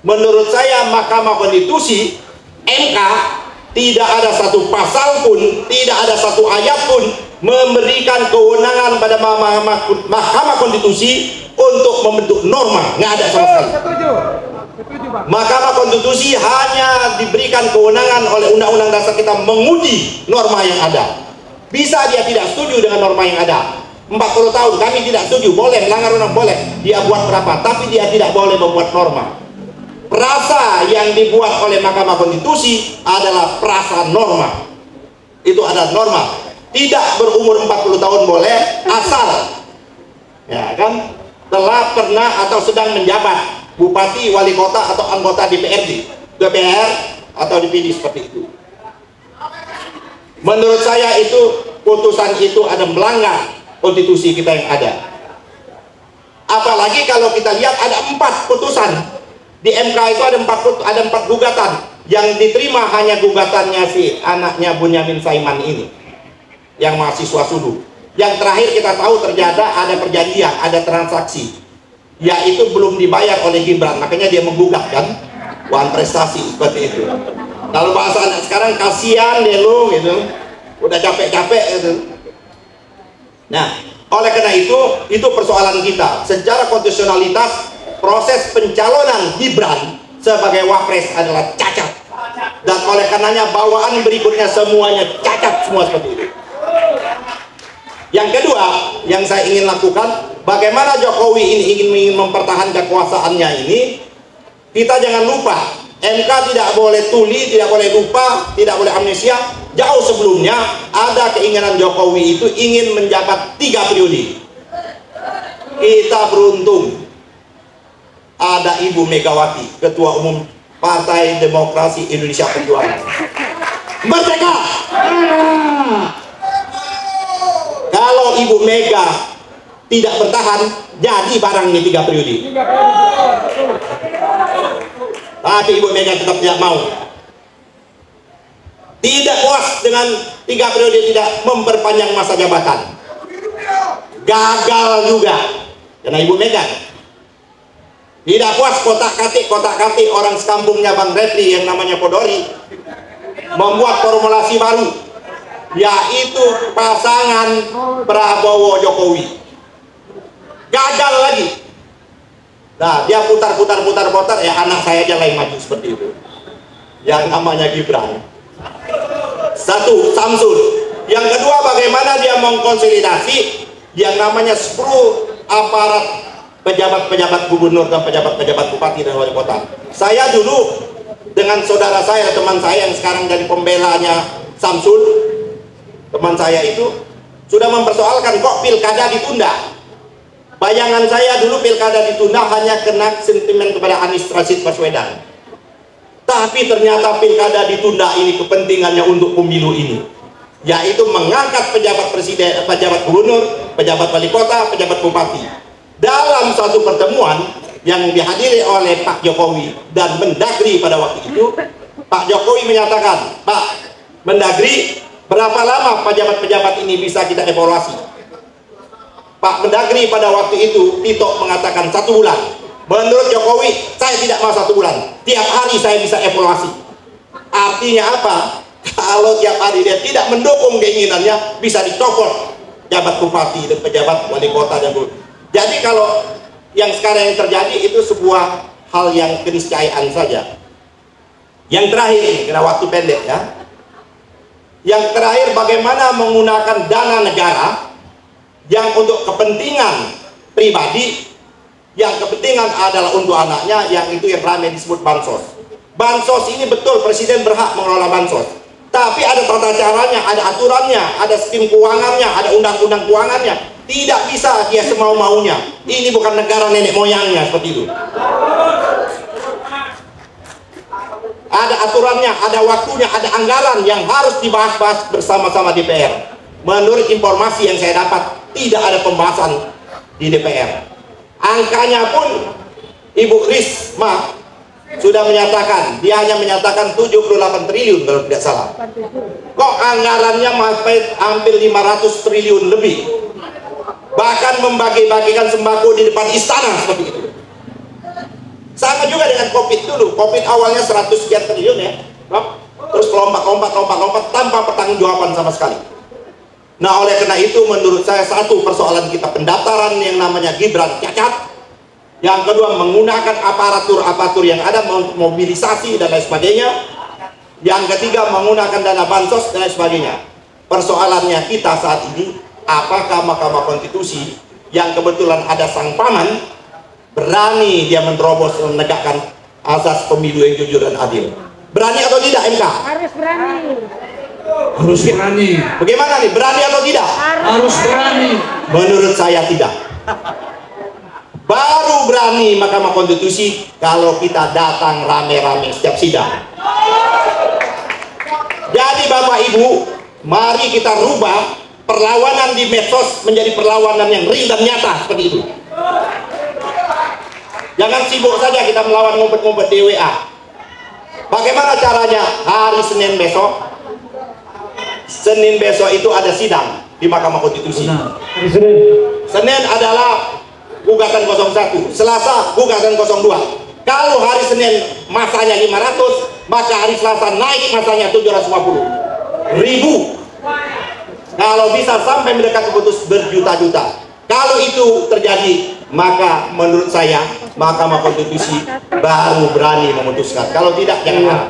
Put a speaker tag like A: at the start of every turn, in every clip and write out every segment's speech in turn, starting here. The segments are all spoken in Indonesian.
A: Menurut saya Mahkamah Konstitusi, MK, tidak ada satu pasal pun, tidak ada satu ayat pun memberikan kewenangan pada Mahkamah Konstitusi untuk membentuk norma. Nggak ada sama sekali. Mahkamah Konstitusi hanya diberikan kewenangan oleh Undang-Undang Dasar kita menguji norma yang ada. Bisa dia tidak setuju dengan norma yang ada. 40 tahun kami tidak setuju, boleh melanggar undang, boleh dia buat berapa, tapi dia tidak boleh membuat norma. Prasa yang dibuat oleh Mahkamah Konstitusi adalah prasa norma. Itu adalah norma. Tidak berumur 40 tahun boleh, asal ya kan telah pernah atau sedang menjabat bupati, wali kota atau anggota DPRD, DPR atau DPD seperti itu. Menurut saya itu putusan itu ada melanggar konstitusi kita yang ada. Apalagi kalau kita lihat ada 4 putusan di MK itu, ada 4 gugatan yang diterima, hanya gugatannya si anaknya Bunyamin Saiman ini yang mahasiswa sudu. Yang terakhir kita tahu ternyata ada perjanjian, ada transaksi, yaitu belum dibayar oleh Gibran, makanya dia menggugat kan, wan prestasi seperti itu. Kalau bahasa anak sekarang, kasihan deh lu gitu, udah capek-capek gitu. Nah, oleh karena itu persoalan kita secara konstitusionalitas. Proses pencalonan Gibran sebagai wapres adalah cacat, dan oleh karenanya bawaan berikutnya semuanya cacat semua seperti itu. Yang kedua yang saya ingin lakukan, bagaimana Jokowi ini ingin mempertahankan kekuasaannya ini, kita jangan lupa MK tidak boleh tuli, tidak boleh lupa, tidak boleh amnesia. Jauh sebelumnya ada keinginan Jokowi itu ingin menjabat 3 periode. Kita beruntung ada Ibu Megawati, Ketua Umum Partai Demokrasi Indonesia Perjuangan. Merdeka! Kalau Ibu Mega tidak bertahan, jadi barang ini 3 periode. Tapi Ibu Mega tetap tidak mau. Tidak puas dengan 3 periode, tidak memperpanjang masa jabatan. Gagal juga karena Ibu Mega tidak puas kotak-katik orang sekampungnya Bang Refli yang namanya Podori membuat formulasi baru, yaitu pasangan Prabowo Jokowi. Gagal lagi. Nah, dia putar, ya anak saya aja yang maju seperti itu, yang namanya Gibran. Satu, Samsul. Yang kedua, bagaimana dia mengkonsolidasi yang namanya 10 aparat pejabat-pejabat gubernur dan pejabat-pejabat bupati dan wali kota. Saya dulu dengan saudara saya, teman saya yang sekarang jadi pembelanya Samsul, teman saya itu sudah mempersoalkan kok pilkada ditunda. Bayangan saya dulu pilkada ditunda hanya kena sentimen kepada Anies Rashid Baswedan. Tapi ternyata pilkada ditunda ini kepentingannya untuk pemilu ini, yaitu mengangkat pejabat presiden, pejabat gubernur, pejabat wali kota, pejabat bupati. Dalam satu pertemuan yang dihadiri oleh Pak Jokowi dan Mendagri pada waktu itu, Pak Jokowi menyatakan, Pak Mendagri, berapa lama pejabat-pejabat ini bisa kita evaluasi? Pak Mendagri pada waktu itu, Tito mengatakan 1 bulan. Menurut Jokowi, saya tidak mau 1 bulan. Tiap hari saya bisa evaluasi. Artinya apa? Kalau tiap hari dia tidak mendukung keinginannya, bisa dicopot jabat bupati dan pejabat wali kota dan gubernur. Jadi kalau yang sekarang yang terjadi itu sebuah hal yang keniscayaan saja. Yang terakhir ini, karena waktu pendek ya. Yang terakhir, bagaimana menggunakan dana negara yang untuk kepentingan pribadi, yang kepentingan adalah untuk anaknya, yang itu yang ramai disebut bansos. Bansos ini betul presiden berhak mengelola bansos, tapi ada tata caranya, ada aturannya, ada skim keuangannya, ada undang-undang keuangannya. Tidak bisa dia semau-maunya. Ini bukan negara nenek moyangnya seperti itu. Ada aturannya, ada waktunya, ada anggaran yang harus dibahas-bahas bersama-sama DPR. Menurut informasi yang saya dapat, tidak ada pembahasan di DPR. Angkanya pun Ibu Risma sudah menyatakan, dia hanya menyatakan 78 triliun kalau tidak salah. Kok anggarannya hampir 500 triliun lebih. Bahkan membagi-bagikan sembako di depan istana seperti itu. Sama juga dengan COVID dulu. COVID awalnya 100 sekian triliun ya, terus lompat tanpa pertanggungjawaban sama sekali. Nah, oleh karena itu menurut saya satu persoalan kita pendaftaran yang namanya Gibran cacat. Yang kedua menggunakan aparatur yang ada mobilisasi dan lain sebagainya. Yang ketiga menggunakan dana bansos dan lain sebagainya. Persoalannya kita saat ini, apakah Mahkamah Konstitusi yang kebetulan ada sang paman berani dia menerobos menegakkan asas pemilu yang jujur dan adil? Berani atau tidak MK?
B: Harus berani.
C: Harus berani.
A: Bagaimana nih, berani atau tidak?
C: Harus berani.
A: Menurut saya tidak. Baru berani Mahkamah Konstitusi kalau kita datang rame-rame setiap sidang. Jadi Bapak Ibu, mari kita rubah perlawanan di medsos menjadi perlawanan yang real dan nyata seperti itu. Jangan sibuk saja kita melawan ngumpet-ngumpet di WA. Bagaimana caranya? Hari Senin besok. Senin besok itu ada sidang di Mahkamah Konstitusi. Senin adalah gugatan 01, Selasa gugatan 02. Kalau hari Senin masanya 500, maka hari Selasa naik masanya 750.000. Kalau bisa sampai mereka keputus berjuta-juta. Kalau itu terjadi, maka menurut saya Mahkamah Konstitusi baru berani memutuskan. Kalau tidak, jangan harap.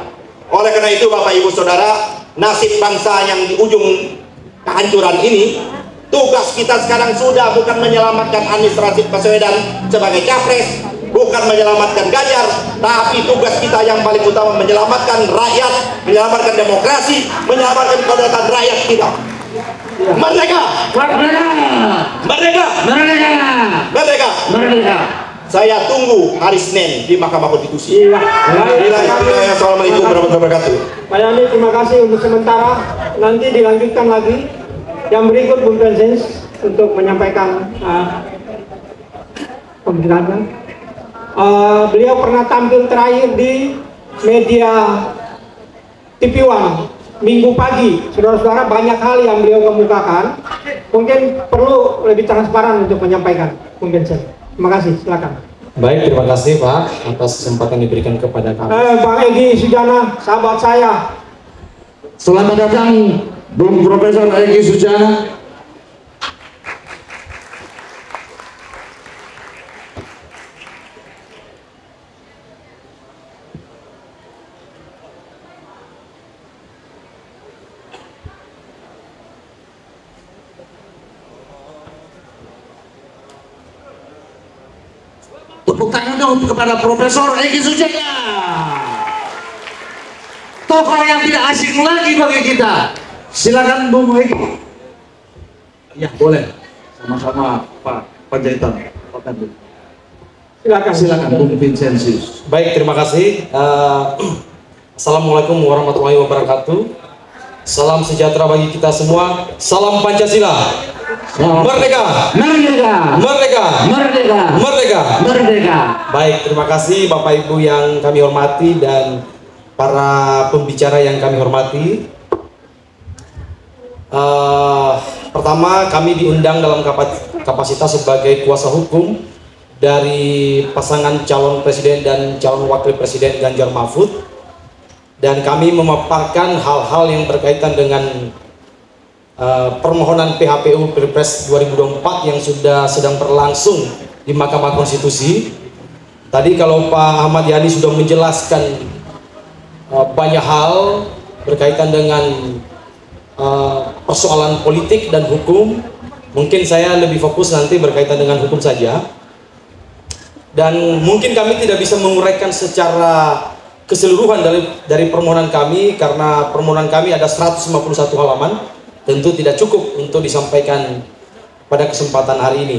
A: Oleh karena itu Bapak Ibu Saudara, nasib bangsa yang di ujung kehancuran ini, tugas kita sekarang sudah bukan menyelamatkan Anies Rashid Baswedan sebagai capres, bukan menyelamatkan Ganjar, tapi tugas kita yang paling utama menyelamatkan rakyat, menyelamatkan demokrasi, menyelamatkan kedaulatan rakyat kita. Merdeka!
C: Merdeka!
A: Merdeka!
C: Merdeka!
A: Merdeka!
C: Merdeka!
A: Saya tunggu hari Senin di Mahkamah Konstitusi.
D: Iya.
A: Assalamualaikum warahmatullahi wabarakatuh.
D: Pak Yani, terima kasih untuk sementara. Nanti dilanjutkan lagi. Yang berikut Bung Presens untuk menyampaikan pemberitaan. Beliau pernah tampil terakhir di media TV One Minggu pagi. Saudara-saudara, banyak hal yang beliau kemukakan. Mungkin perlu lebih transparan untuk menyampaikan, Bung Presens. Terima kasih, silakan.
E: Baik, terima kasih Pak atas kesempatan diberikan kepada kami.
D: Bang Egy Sujana, sahabat saya.
C: Selamat datang Bung Profesor Egy Sujana. Tepuk tangan dong kepada Profesor Egy Sujana, tokoh yang tidak asing lagi bagi kita. Silakan Bung Egy. Ya boleh, sama-sama Pak Panjaitan. Silakan Bung Vincentius.
E: Baik, terima kasih. Assalamualaikum warahmatullahi wabarakatuh. Salam sejahtera bagi kita semua. Salam Pancasila. Merdeka!
C: Merdeka!
E: Merdeka!
C: Merdeka!
E: Merdeka! Merdeka!
C: Baik,
E: terima kasih Bapak Ibu yang kami hormati dan para pembicara yang kami hormati. Pertama, kami diundang dalam kapasitas sebagai kuasa hukum dari pasangan calon presiden dan calon wakil presiden Ganjar Mahfud, dan kami memaparkan hal-hal yang berkaitan dengan permohonan PHPU Pilpres 2024 yang sudah sedang berlangsung di Mahkamah Konstitusi. Tadi kalau Pak Ahmad Yani sudah menjelaskan banyak hal berkaitan dengan persoalan politik dan hukum, mungkin saya lebih fokus nanti berkaitan dengan hukum saja. Dan mungkin kami tidak bisa menguraikan secara keseluruhan dari permohonan kami, karena permohonan kami ada 151 halaman, tentu tidak cukup untuk disampaikan pada kesempatan hari ini.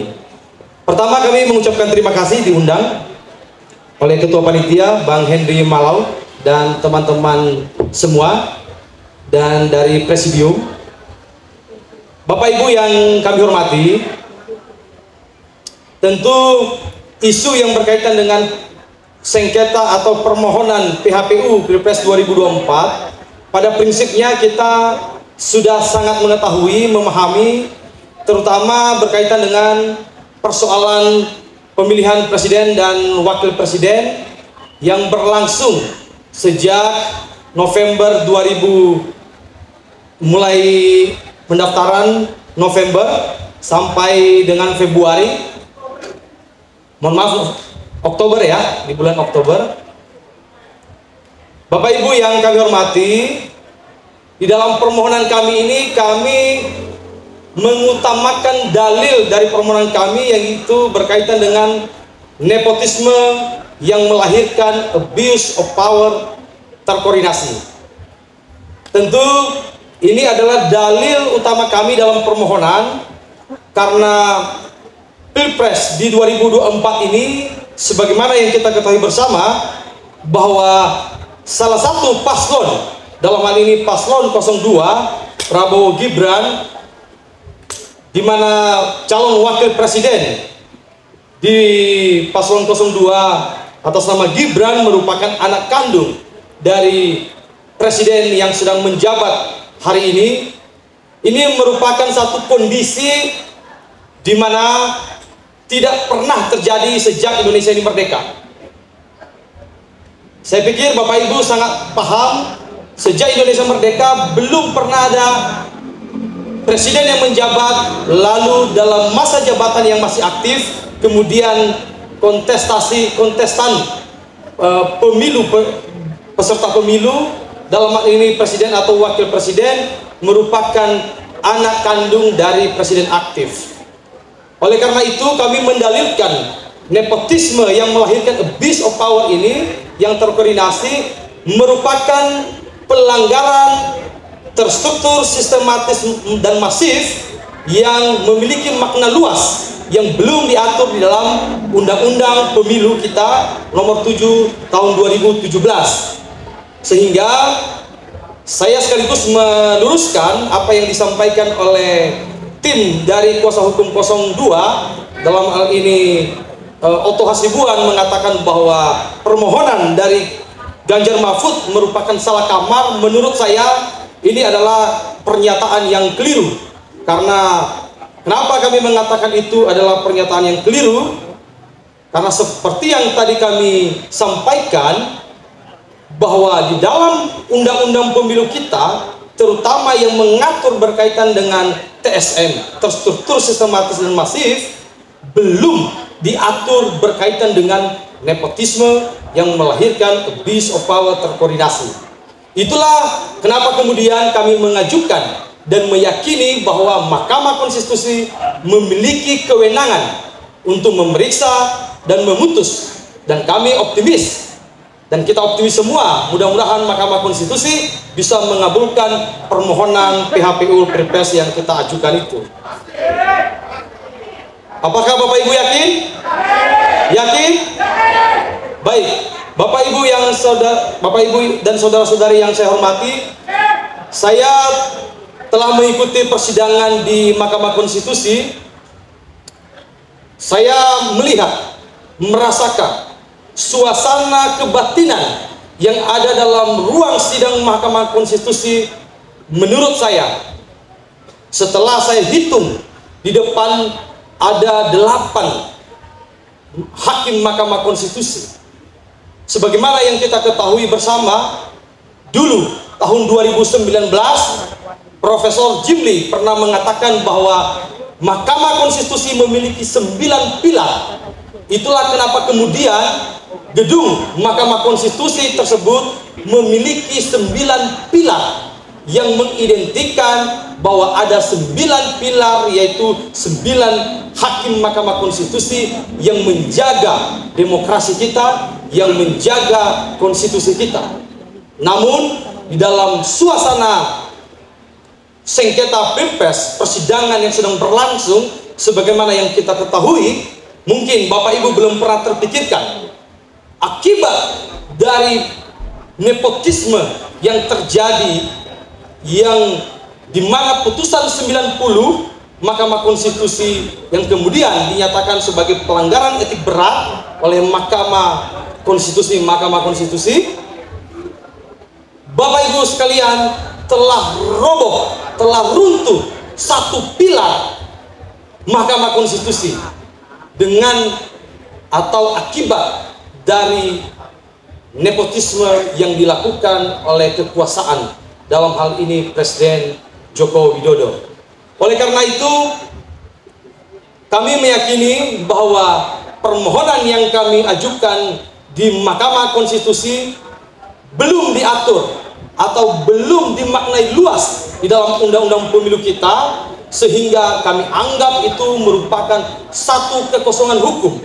E: Pertama, kami mengucapkan terima kasih diundang oleh Ketua Panitia Bang Henry Malau dan teman-teman semua, dan dari Presidium. Bapak Ibu yang kami hormati, tentu isu yang berkaitan dengan sengketa atau permohonan PHPU Pilpres 2024, pada prinsipnya kita sudah sangat mengetahui, memahami, terutama berkaitan dengan persoalan pemilihan presiden dan wakil presiden yang berlangsung sejak November 2000, mulai pendaftaran November sampai dengan Februari, mohon maaf, Oktober ya, di bulan Oktober. Bapak Ibu yang kami hormati, di dalam permohonan kami ini kami mengutamakan dalil dari permohonan kami, yaitu berkaitan dengan nepotisme yang melahirkan abuse of power terkoordinasi. Tentu ini adalah dalil utama kami dalam permohonan, karena Pilpres di 2024 ini, sebagaimana yang kita ketahui bersama, bahwa salah satu paslon, dalam hal ini paslon 02 Prabowo Gibran, di mana calon wakil presiden di paslon 02 atas nama Gibran merupakan anak kandung dari presiden yang sedang menjabat hari ini. Ini merupakan satu kondisi di mana tidak pernah terjadi sejak Indonesia ini merdeka. Saya pikir Bapak Ibu sangat paham, sejak Indonesia merdeka belum pernah ada presiden yang menjabat, lalu dalam masa jabatan yang masih aktif, kemudian kontestan pemilu, peserta pemilu, dalam hal ini presiden atau wakil presiden, merupakan anak kandung dari presiden aktif. Oleh karena itu kami mendalilkan nepotisme yang melahirkan abuse of power ini yang terkoordinasi merupakan pelanggaran terstruktur, sistematis dan masif yang memiliki makna luas yang belum diatur di dalam Undang-Undang Pemilu kita nomor 7 tahun 2017. Sehingga saya sekaligus meluruskan apa yang disampaikan oleh tim dari kuasa hukum 02, dalam hal ini Otto Hasibuan mengatakan bahwa permohonan dari Ganjar Mahfud merupakan salah kamar. Menurut saya ini adalah pernyataan yang keliru. Karena kenapa kami mengatakan itu adalah pernyataan yang keliru? Karena seperti yang tadi kami sampaikan, bahwa di dalam undang-undang pemilu kita, terutama yang mengatur berkaitan dengan TSM, terstruktur, sistematis dan masif, belum diatur berkaitan dengan nepotisme yang melahirkan abuse of power terkoordinasi. Itulah kenapa kemudian kami mengajukan dan meyakini bahwa Mahkamah Konstitusi memiliki kewenangan untuk memeriksa dan memutus, dan kami optimis, dan kita optimis semua, mudah-mudahan Mahkamah Konstitusi bisa mengabulkan permohonan PHPU Pilpres yang kita ajukan itu. Apakah Bapak Ibu yakin? Yakin? Baik, Bapak Ibu dan saudara-saudari yang saya hormati, saya telah mengikuti persidangan di Mahkamah Konstitusi. Saya melihat, merasakan suasana kebatinan yang ada dalam ruang sidang Mahkamah Konstitusi. Menurut saya, setelah saya hitung, di depan ada 8 hakim Mahkamah Konstitusi. Sebagaimana yang kita ketahui bersama, dulu tahun 2019 Profesor Jimli pernah mengatakan bahwa Mahkamah Konstitusi memiliki 9 pilar. Itulah kenapa kemudian gedung Mahkamah Konstitusi tersebut memiliki 9 pilar yang mengidentikan bahwa ada 9 pilar, yaitu 9 hakim Mahkamah Konstitusi yang menjaga demokrasi kita, yang menjaga konstitusi kita. Namun di dalam suasana sengketa Pilpres, persidangan yang sedang berlangsung, sebagaimana yang kita ketahui, mungkin Bapak Ibu belum pernah terpikirkan akibat dari nepotisme yang terjadi, yang dimana putusan 90 Mahkamah Konstitusi yang kemudian dinyatakan sebagai pelanggaran etik berat oleh Mahkamah Konstitusi, Bapak Ibu sekalian, telah roboh, telah runtuh satu pilar Mahkamah Konstitusi dengan atau akibat dari nepotisme yang dilakukan oleh kekuasaan, dalam hal ini Presiden Joko Widodo. Oleh karena itu, kami meyakini bahwa permohonan yang kami ajukan di Mahkamah Konstitusi belum diatur atau belum dimaknai luas di dalam undang-undang pemilu kita, sehingga kami anggap itu merupakan satu kekosongan hukum.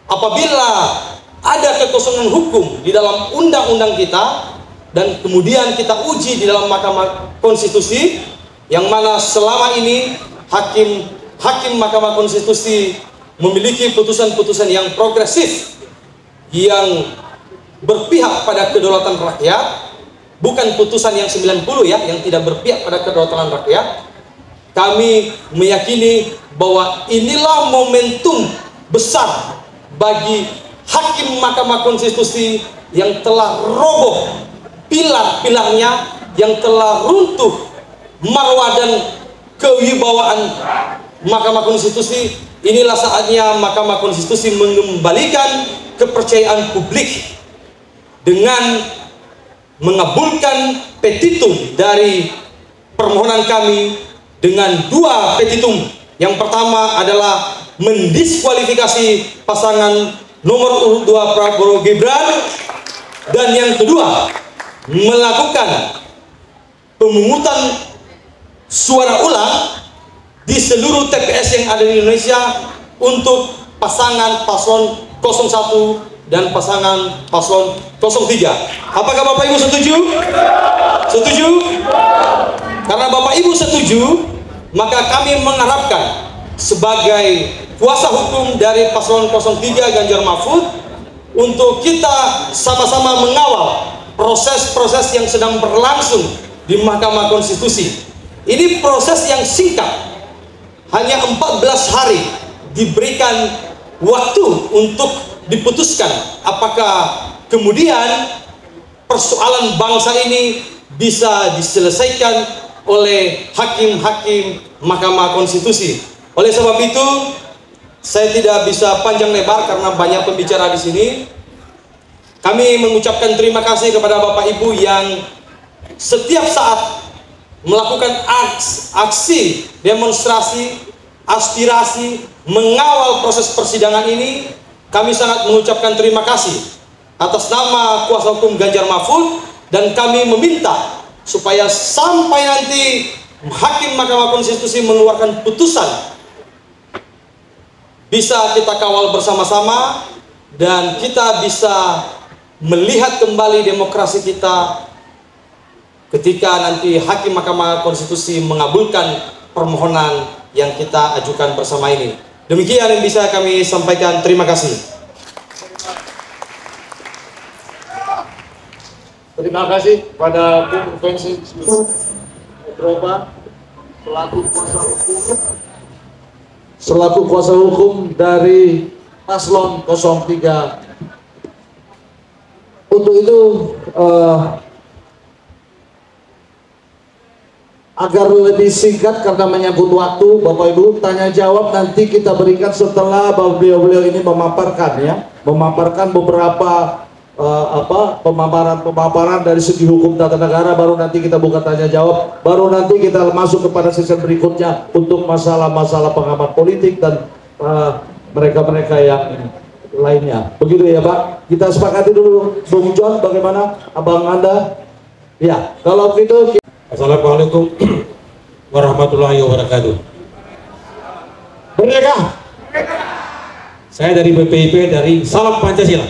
E: Apabila ada kekosongan hukum di dalam undang-undang kita dan kemudian kita uji di dalam Mahkamah Konstitusi, yang mana selama ini hakim Mahkamah Konstitusi memiliki putusan-putusan yang progresif, yang berpihak pada kedaulatan rakyat, bukan putusan yang 90 ya, yang tidak berpihak pada kedaulatan rakyat. Kami meyakini bahwa inilah momentum besar bagi hakim Mahkamah Konstitusi yang telah roboh pilar-pilarnya, yang telah runtuh marwah dan kewibawaan Mahkamah Konstitusi. Inilah saatnya Mahkamah Konstitusi mengembalikan kepercayaan publik dengan mengabulkan petitum dari permohonan kami dengan 2 petitum. Yang pertama adalah mendiskualifikasi pasangan nomor urut 2 Prabowo Gibran, dan yang kedua melakukan pemungutan suara ulang di seluruh TPS yang ada di Indonesia untuk pasangan paslon 01 dan pasangan paslon 03. Apakah Bapak Ibu setuju? Setuju? Karena Bapak Ibu setuju, maka kami mengharapkan sebagai kuasa hukum dari paslon 03 Ganjar Mahfud untuk kita sama-sama mengawal proses-proses yang sedang berlangsung di Mahkamah Konstitusi. Ini proses yang singkat, hanya 14 hari diberikan waktu untuk diputuskan apakah kemudian persoalan bangsa ini bisa diselesaikan oleh hakim-hakim Mahkamah Konstitusi. Oleh sebab itu, saya tidak bisa panjang lebar karena banyak pembicara di sini. Kami mengucapkan terima kasih kepada Bapak Ibu yang setiap saat melakukan aksi, demonstrasi, aspirasi, mengawal proses persidangan ini. Kami sangat mengucapkan terima kasih atas nama kuasa hukum Ganjar Mahfud, dan kami meminta supaya sampai nanti hakim Mahkamah Konstitusi mengeluarkan putusan, bisa kita kawal bersama-sama dan kita bisa melihat kembali demokrasi kita ketika nanti hakim Mahkamah Konstitusi mengabulkan permohonan yang kita ajukan bersama ini. Demikian yang bisa kami sampaikan. Terima kasih.
C: Terima kasih pada Bung Fensi Droba selaku kuasa hukum dari paslon 03. Untuk itu agar lebih singkat karena menyangkut waktu, Bapak Ibu, tanya jawab nanti kita berikan setelah beliau-beliau ini memaparkan beberapa pemaparan dari segi hukum tata negara. Baru nanti kita buka tanya jawab, baru nanti kita masuk kepada sesi berikutnya untuk masalah-masalah pengamat politik dan mereka-mereka yang lainnya. Begitu ya Pak, kita sepakati dulu. Bung John, bagaimana abang Anda? Ya, kalau begitu.
B: Assalamualaikum warahmatullahi wabarakatuh.
C: Merdeka.
B: Saya dari BPIP, dari Salam Pancasila.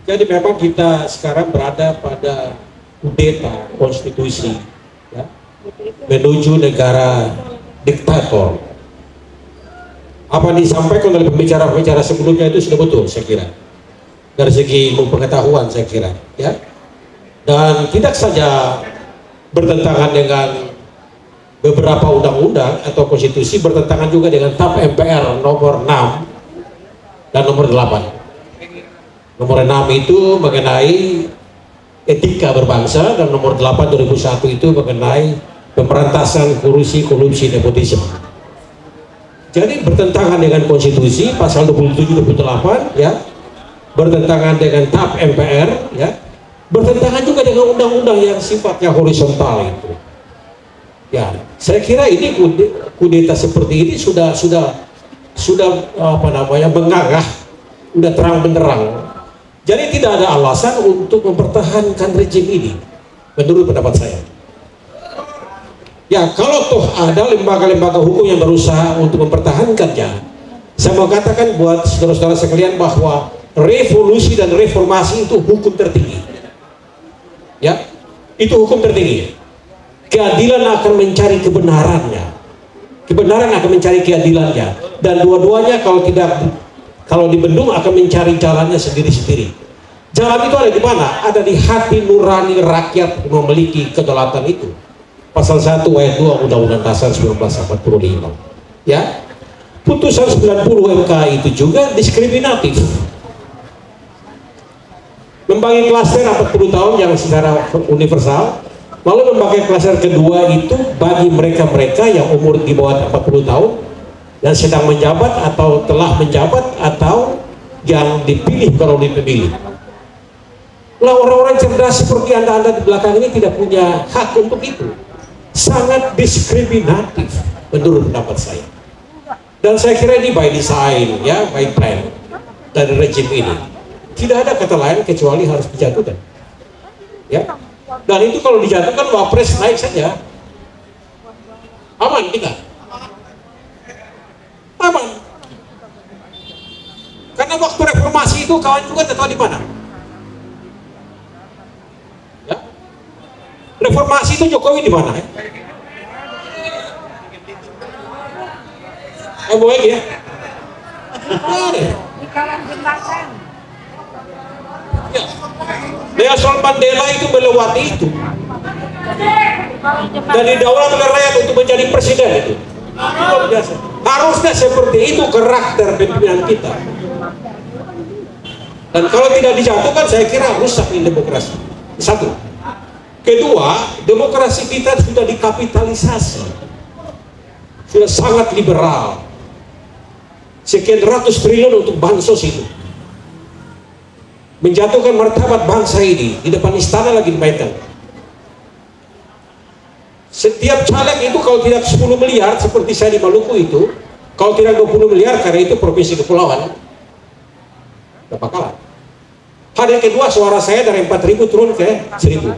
B: Jadi memang kita sekarang berada pada kudeta konstitusi, ya, menuju negara diktator. Apa disampaikan oleh pembicara-pembicara sebelumnya itu sudah betul, saya kira. Dari segi pengetahuan, saya kira, ya. Dan tidak saja bertentangan dengan beberapa undang-undang atau konstitusi, bertentangan juga dengan TAP MPR nomor 6 dan nomor 8. Nomor 6 itu mengenai etika berbangsa, dan nomor 8 2001 itu mengenai pemberantasan korupsi nepotisme. Jadi bertentangan dengan konstitusi pasal 27-28, ya, bertentangan dengan TAP MPR, ya, bertentangan juga dengan undang-undang yang sifatnya horizontal itu. Ya, saya kira ini kudeta seperti ini sudah apa namanya mengangah, sudah terang benderang. Jadi tidak ada alasan untuk mempertahankan rejim ini, menurut pendapat saya. Ya, kalau toh ada lembaga-lembaga hukum yang berusaha untuk mempertahankannya, saya mau katakan buat saudara-saudara sekalian bahwa revolusi dan reformasi itu hukum tertinggi. Ya, itu hukum tertinggi. Keadilan akan mencari kebenarannya, kebenaran akan mencari keadilannya, dan dua-duanya kalau dibendung akan mencari jalannya sendiri-sendiri. Jalan itu ada di mana? Ada di hati nurani rakyat yang memiliki kedaulatan itu. Pasal 1 ayat 2 Undang-Undang Dasar 1945. Ya, putusan 90 MK itu juga diskriminatif, membagi klaster 40 tahun yang secara universal. Lalu memakai klaster kedua itu bagi mereka-mereka yang umur di bawah 40 tahun yang sedang menjabat atau telah menjabat atau yang dipilih kalau dipilih. Lah orang-orang cerdas seperti anda di belakang ini tidak punya hak untuk itu. Sangat diskriminatif menurut pendapat saya. Dan saya kira ini by design, ya, by plan dari rejim ini. Tidak ada kata lain kecuali harus dijatuhkan. Ya. Dan itu kalau dijatuhkan wapres naik saja, aman kita, aman. Karena waktu reformasi itu kawan juga tahu di mana. Ya. Reformasi itu Jokowi di mana? Mau lagi ya?
F: Di kawan jembatan.
B: Ya. Nelson Mandela itu melewati itu dan didaulat oleh rakyat untuk menjadi presiden itu. Luar biasa. Harusnya seperti itu karakter pimpinan kita. Dan kalau tidak dijatuhkan, saya kira rusak ini demokrasi. Satu. Kedua, demokrasi kita sudah dikapitalisasi, sudah sangat liberal. Sekian ratus triliun untuk bansos itu. Menjatuhkan martabat bangsa ini di depan istana lagi dimainkan. Setiap caleg itu kalau tidak 10 miliar seperti saya di Maluku itu, kalau tidak 20 miliar karena itu provinsi kepulauan, tidak bakalan. Hari kedua suara saya dari 4.000 turun ke 1.000.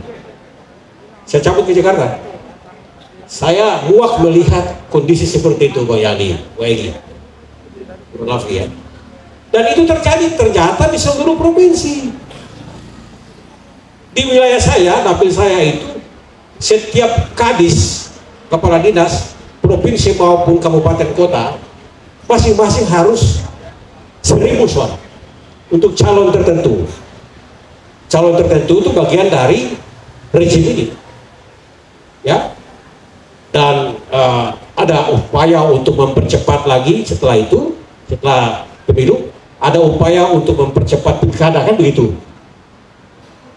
B: Saya cabut ke Jakarta. Saya muak melihat kondisi seperti itu, Boyani, Boyani. Maaf ya. Dan itu terjadi ternyata di seluruh provinsi. Di wilayah saya, dapil saya itu, setiap kadis, kepala dinas, provinsi maupun kabupaten kota, masing-masing harus 1.000 suara untuk calon tertentu. Calon tertentu itu bagian dari rejim ini, ya. Dan ada upaya untuk mempercepat lagi setelah itu, setelah pemilu. Ada upaya untuk mempercepat pilkada, kan begitu.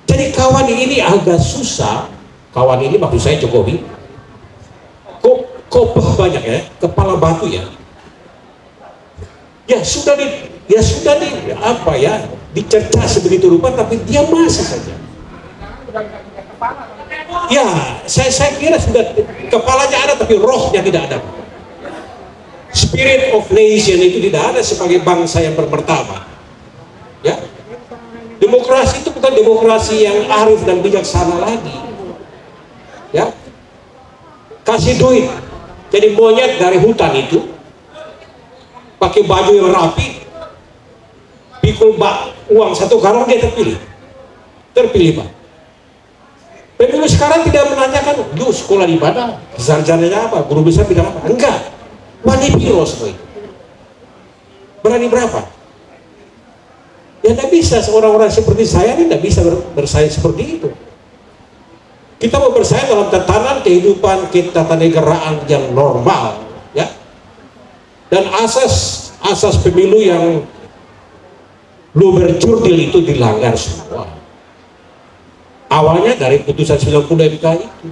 B: Jadi kawan ini agak susah. Kawan ini maksud saya Jokowi. Kopah banyak ya, kepala batu ya. Ya sudah dicerca sebegitu rupa, tapi dia masih saja. Ya, saya kira sudah kepalanya ada, tapi rohnya tidak ada. Spirit of nation itu tidak ada sebagai bangsa yang bermartabat. Ya, demokrasi itu bukan demokrasi yang arif dan bijaksana lagi. Ya, kasih duit jadi monyet dari hutan itu, pakai baju yang rapi, pikul uang 1 karung, dia terpilih Pak. Pemilu sekarang tidak menanyakan, lu sekolah di mana, sarjananya apa, guru besar bidang apa, enggak. Wani piro semua itu. Berani berapa? Ya tidak bisa, orang-orang seperti saya ini tidak bisa bersaing seperti itu. Kita mau bersaing dalam tatanan kehidupan ketatanegaraan yang normal, ya. Dan asas pemilu yang luber-jurdil itu dilanggar semua. Awalnya dari putusan 90 MK itu.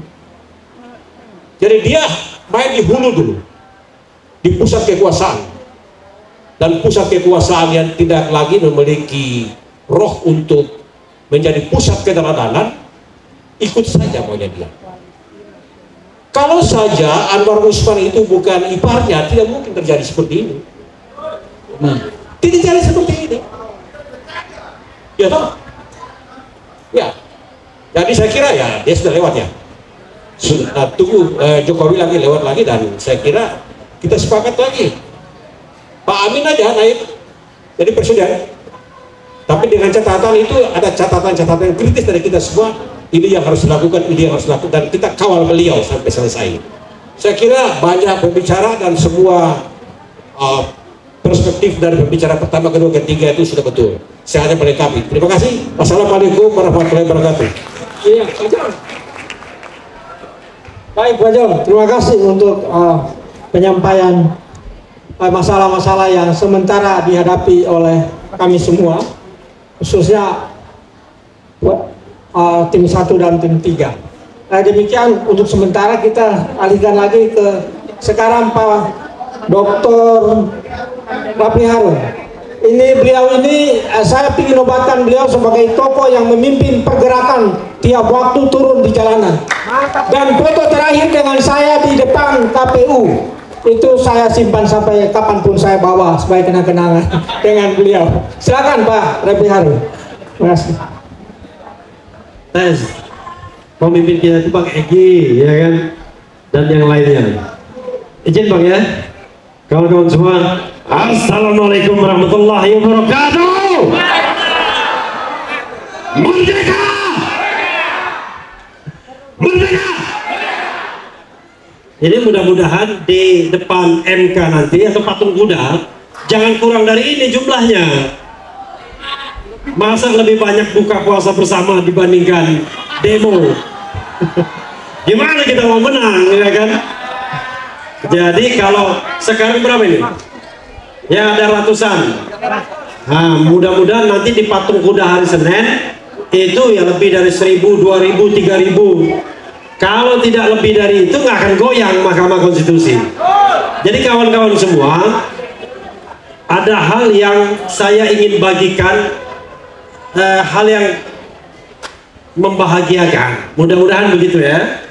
B: Jadi dia main di hulu dulu, di pusat kekuasaan, dan pusat kekuasaan yang tidak lagi memiliki roh untuk menjadi pusat keteladanan, ikut saja maunya dia. Kalau saja Anwar Usman itu bukan iparnya, tidak mungkin terjadi seperti ini. Tidak jadi seperti ini. Ya toh? Ya. Jadi saya kira ya dia sudah lewat ya. Tunggu Jokowi lagi lewat lagi, dan saya kira kita sepakat lagi Pak Amin aja naik jadi presiden. Tapi dengan catatan itu ada catatan-catatan kritis dari kita semua. Ini yang harus dilakukan, ini yang harus dilakukan, dan kita kawal beliau sampai selesai. Saya kira banyak pembicara dan semua perspektif dari pembicara pertama, kedua, ketiga itu sudah betul. Saya hanya melengkapi. Terima kasih. Wassalamualaikum warahmatullahi wabarakatuh.
D: Iya, Pak Jon. Baik, Pak Jon, terima kasih untuk penyampaian masalah-masalah yang sementara dihadapi oleh kami semua, khususnya tim 1 dan tim 3. Nah, demikian untuk sementara kita alihkan lagi ke sekarang Pak Dr. Rapli Harun. Beliau ini saya ingin nobatkan beliau sebagai tokoh yang memimpin pergerakan tiap waktu turun di jalanan. Dan foto terakhir dengan saya di depan KPU itu saya simpan sampai kapanpun saya bawa sebagai kenang-kenangan dengan beliau. Silakan Pak Rapli Harun. Terima kasih.
F: Pemimpin kita itu Bang Egy, ya kan, dan yang lainnya. Izin Bang ya, kawan-kawan semua. Assalamualaikum warahmatullahi wabarakatuh. Merdeka! Merdeka! Jadi mudah-mudahan di depan MK nanti atau patung kuda jangan kurang dari ini jumlahnya. Masa lebih banyak buka puasa bersama dibandingkan demo? Gimana kita mau menang, ya kan? Jadi kalau sekarang berapa ini? Ya ada ratusan. Nah, mudah-mudahan nanti di patung kuda hari Senin itu ya lebih dari 1.000, 2.000, 3.000. Kalau tidak lebih dari itu nggak akan goyang Mahkamah Konstitusi. Jadi kawan-kawan semua, ada hal yang saya ingin bagikan, hal yang membahagiakan. Mudah-mudahan begitu ya.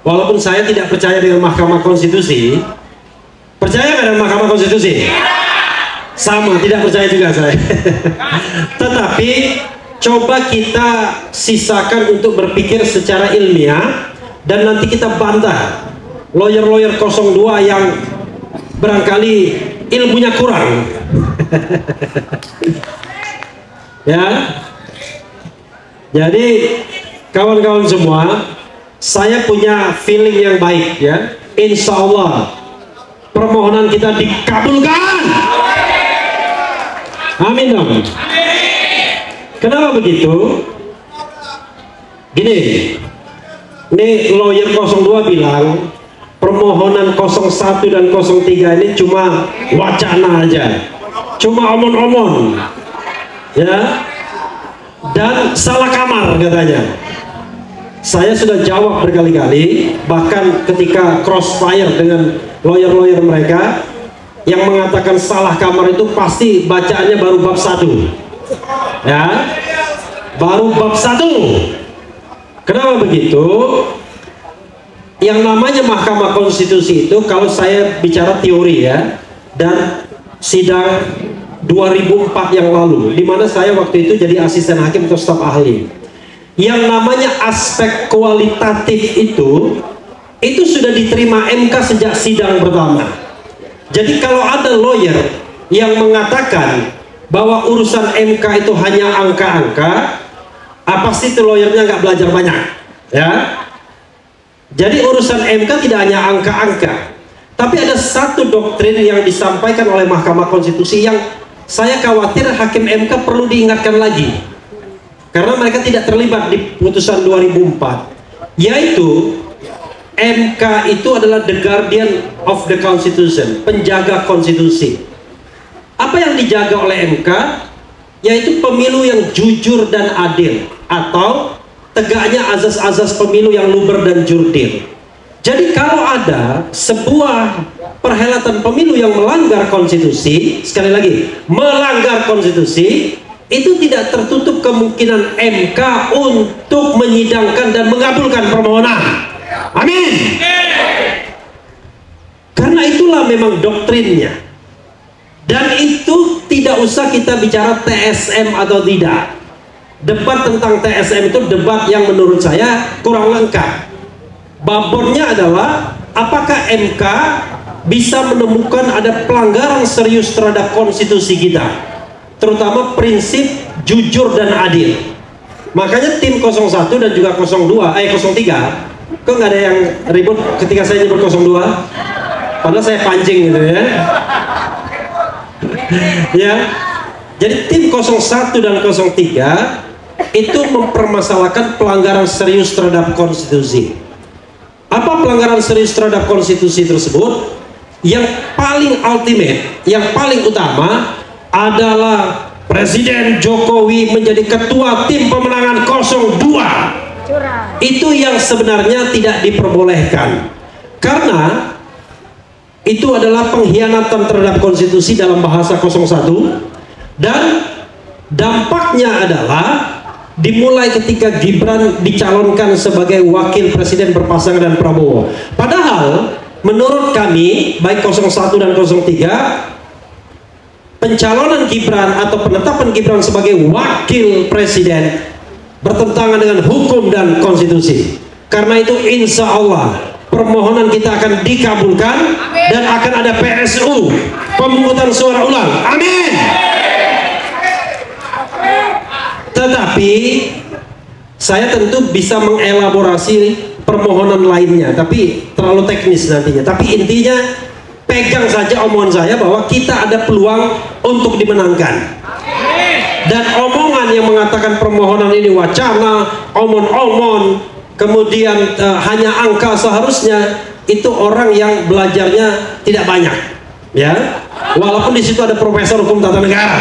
F: Walaupun saya tidak percaya dengan Mahkamah Konstitusi. Percaya nggak dengan Mahkamah Konstitusi? Sama, tidak percaya juga saya. Tetapi coba kita sisakan untuk berpikir secara ilmiah, dan nanti kita bantah lawyer-lawyer 02 yang barangkali ilmunya kurang. Ya. Jadi kawan-kawan semua, saya punya feeling yang baik ya. Insya Allah permohonan kita dikabulkan. Amin dong. Kenapa begitu? Gini, ini lawyer 02 bilang permohonan 01 dan 03 ini cuma wacana aja, cuma omong-omong ya, dan salah kamar katanya. Saya sudah jawab berkali-kali, bahkan ketika crossfire dengan lawyer-lawyer mereka yang mengatakan salah kamar itu pasti bacaannya baru bab 1 ya, baru bab 1. Kenapa begitu? Yang namanya Mahkamah Konstitusi itu, kalau saya bicara teori ya, dan sidang 2004 yang lalu, di mana saya waktu itu jadi asisten hakim atau staf ahli, yang namanya aspek kualitatif itu sudah diterima MK sejak sidang pertama. Jadi kalau ada lawyer yang mengatakan bahwa urusan MK itu hanya angka-angka, pasti itu lawyernya nggak belajar banyak ya. Jadi urusan MK tidak hanya angka-angka, tapi ada satu doktrin yang disampaikan oleh Mahkamah Konstitusi yang saya khawatir hakim MK perlu diingatkan lagi, karena mereka tidak terlibat di putusan 2004, yaitu MK itu adalah the guardian of the Constitution, penjaga konstitusi. Apa yang dijaga oleh MK? Yaitu pemilu yang jujur dan adil, atau tegaknya azas-azas pemilu yang luber dan jurdil. Jadi kalau ada sebuah perhelatan pemilu yang melanggar konstitusi, sekali lagi melanggar konstitusi, itu tidak tertutup kemungkinan MK untuk menyidangkan dan mengabulkan permohonan. Amin. Karena itulah memang doktrinnya. Dan itu tidak usah kita bicara TSM atau tidak. Debat tentang TSM itu debat yang menurut saya kurang lengkap. Babonnya adalah apakah MK bisa menemukan ada pelanggaran serius terhadap konstitusi kita, terutama prinsip jujur dan adil. Makanya tim 01 dan juga 03 kok nggak ada yang ribut ketika saya nyebut 02, padahal saya pancing gitu ya. Ya, jadi tim 01 dan 03 itu mempermasalahkan pelanggaran serius terhadap konstitusi. Apa pelanggaran serius terhadap konstitusi tersebut? Yang paling ultimate, yang paling utama adalah Presiden Jokowi menjadi ketua tim pemenangan 02. Itu yang sebenarnya tidak diperbolehkan, karena itu adalah pengkhianatan terhadap konstitusi dalam bahasa 01, dan dampaknya adalah dimulai ketika Gibran dicalonkan sebagai wakil presiden berpasangan dengan Prabowo. Padahal menurut kami baik 01 dan 03, pencalonan Gibran atau penetapan Gibran sebagai wakil presiden bertentangan dengan hukum dan konstitusi. Karena itu insya Allah permohonan kita akan dikabulkan. Amin. Dan akan ada PSU, pemungutan suara ulang. Amin. Tetapi saya tentu bisa mengelaborasi permohonan lainnya, tapi terlalu teknis nantinya. Tapi intinya pegang saja omongan saya bahwa kita ada peluang untuk dimenangkan. Dan omongan yang mengatakan permohonan ini wacana, omon-omon, kemudian hanya angka, seharusnya itu orang yang belajarnya tidak banyak, ya. Walaupun di situ ada profesor hukum tata negara,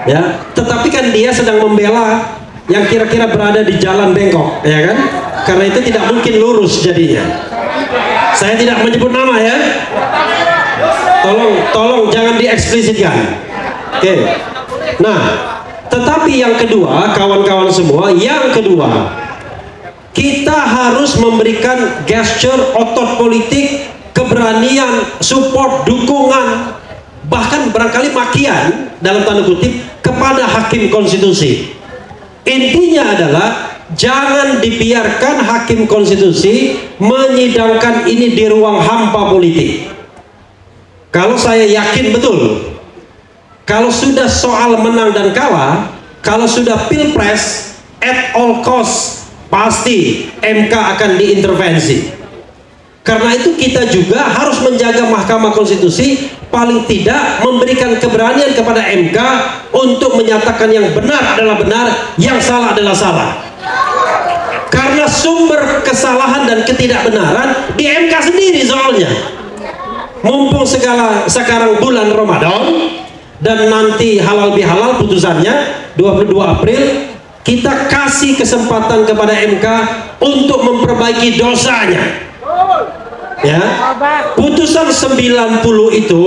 F: ya. Tetapi kan dia sedang membela yang kira-kira berada di jalan bengkok, ya kan? Karena itu tidak mungkin lurus jadinya. Saya tidak menyebut nama ya. Tolong jangan dieksplisitkan. Oke. Nah, tetapi yang kedua, kawan-kawan semua, yang kedua, kita harus memberikan gesture otot politik, keberanian, support, dukungan, bahkan barangkali makian dalam tanda kutip kepada hakim konstitusi. Intinya adalah jangan dibiarkan hakim konstitusi menyidangkan ini di ruang hampa politik. Kalau saya yakin betul, kalau sudah soal menang dan kalah, kalau sudah pilpres, at all cost pasti MK akan diintervensi. Karena itu kita juga harus menjaga Mahkamah Konstitusi, paling tidak memberikan keberanian kepada MK untuk menyatakan yang benar adalah benar, yang salah adalah salah. Karena sumber kesalahan dan ketidakbenaran di MK sendiri soalnya. Mumpung sekarang bulan Ramadan dan nanti halal bihalal putusannya 22 April, kita kasih kesempatan kepada MK untuk memperbaiki dosanya. Ya, putusan 90 itu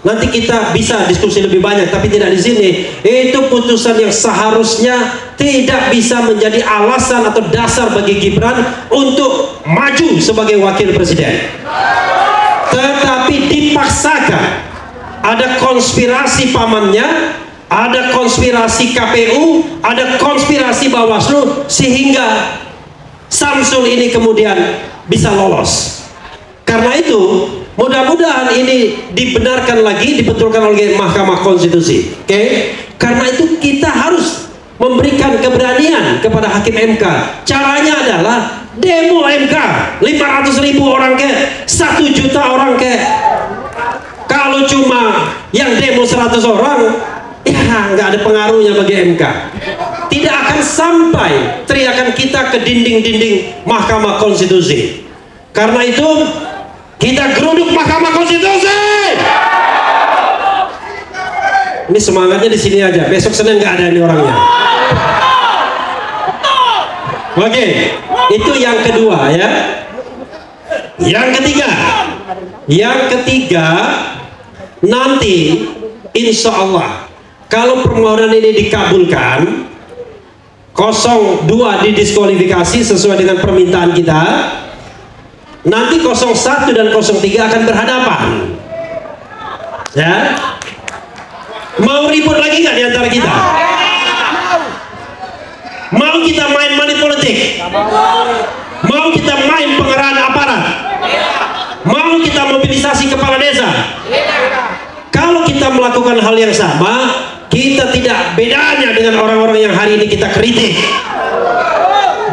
F: nanti kita bisa diskusi lebih banyak, tapi tidak di sini. Itu putusan yang seharusnya tidak bisa menjadi alasan atau dasar bagi Gibran untuk maju sebagai wakil presiden. Tetapi dipaksakan, ada konspirasi pamannya, ada konspirasi KPU, ada konspirasi Bawaslu, sehingga Samsul ini kemudian bisa lolos. Karena itu mudah-mudahan ini dibenarkan lagi, dibetulkan oleh Mahkamah Konstitusi. Oke? Karena itu kita harus memberikan keberanian kepada hakim MK. Caranya adalah demo MK, 500.000 orang ke, 1 juta orang ke. Kalau cuma yang demo 100 orang, ya nggak ada pengaruhnya bagi MK. Tidak akan sampai teriakan kita ke dinding-dinding Mahkamah Konstitusi. Karena itu kita geruduk Mahkamah Konstitusi. Ini semangatnya di sini aja. Besok Senin nggak ada ini orangnya. Oke, itu yang kedua ya. Yang ketiga, nanti insya Allah kalau permohonan ini dikabulkan, 02 didiskualifikasi sesuai dengan permintaan kita, nanti 01 dan 03 akan berhadapan. Ya, mau ribut lagi nggak di antara kita? Mau kita main money politik? Mau kita main pengerahan aparat? Mau kita mobilisasi kepala desa? Kalau kita melakukan hal yang sama, kita tidak bedanya dengan orang-orang yang hari ini kita kritik.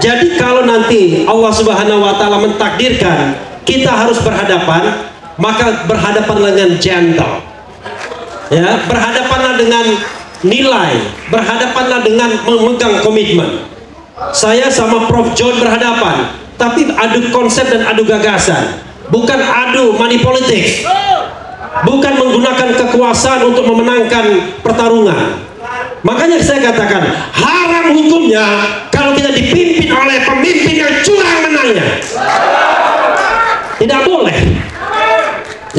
F: Jadi kalau nanti Allah Subhanahu wa Ta'ala mentakdirkan kita harus berhadapan, maka berhadapanlah dengan gentle, ya, berhadapanlah dengan nilai, berhadapanlah dengan memegang komitmen. Saya sama Prof John berhadapan, tapi adu konsep dan adu gagasan, bukan adu money politik, bukan menggunakan kekuasaan untuk memenangkan pertarungan. Makanya saya katakan haram hukumnya kalau kita dipimpin oleh pemimpin yang curang menangnya. Tidak boleh.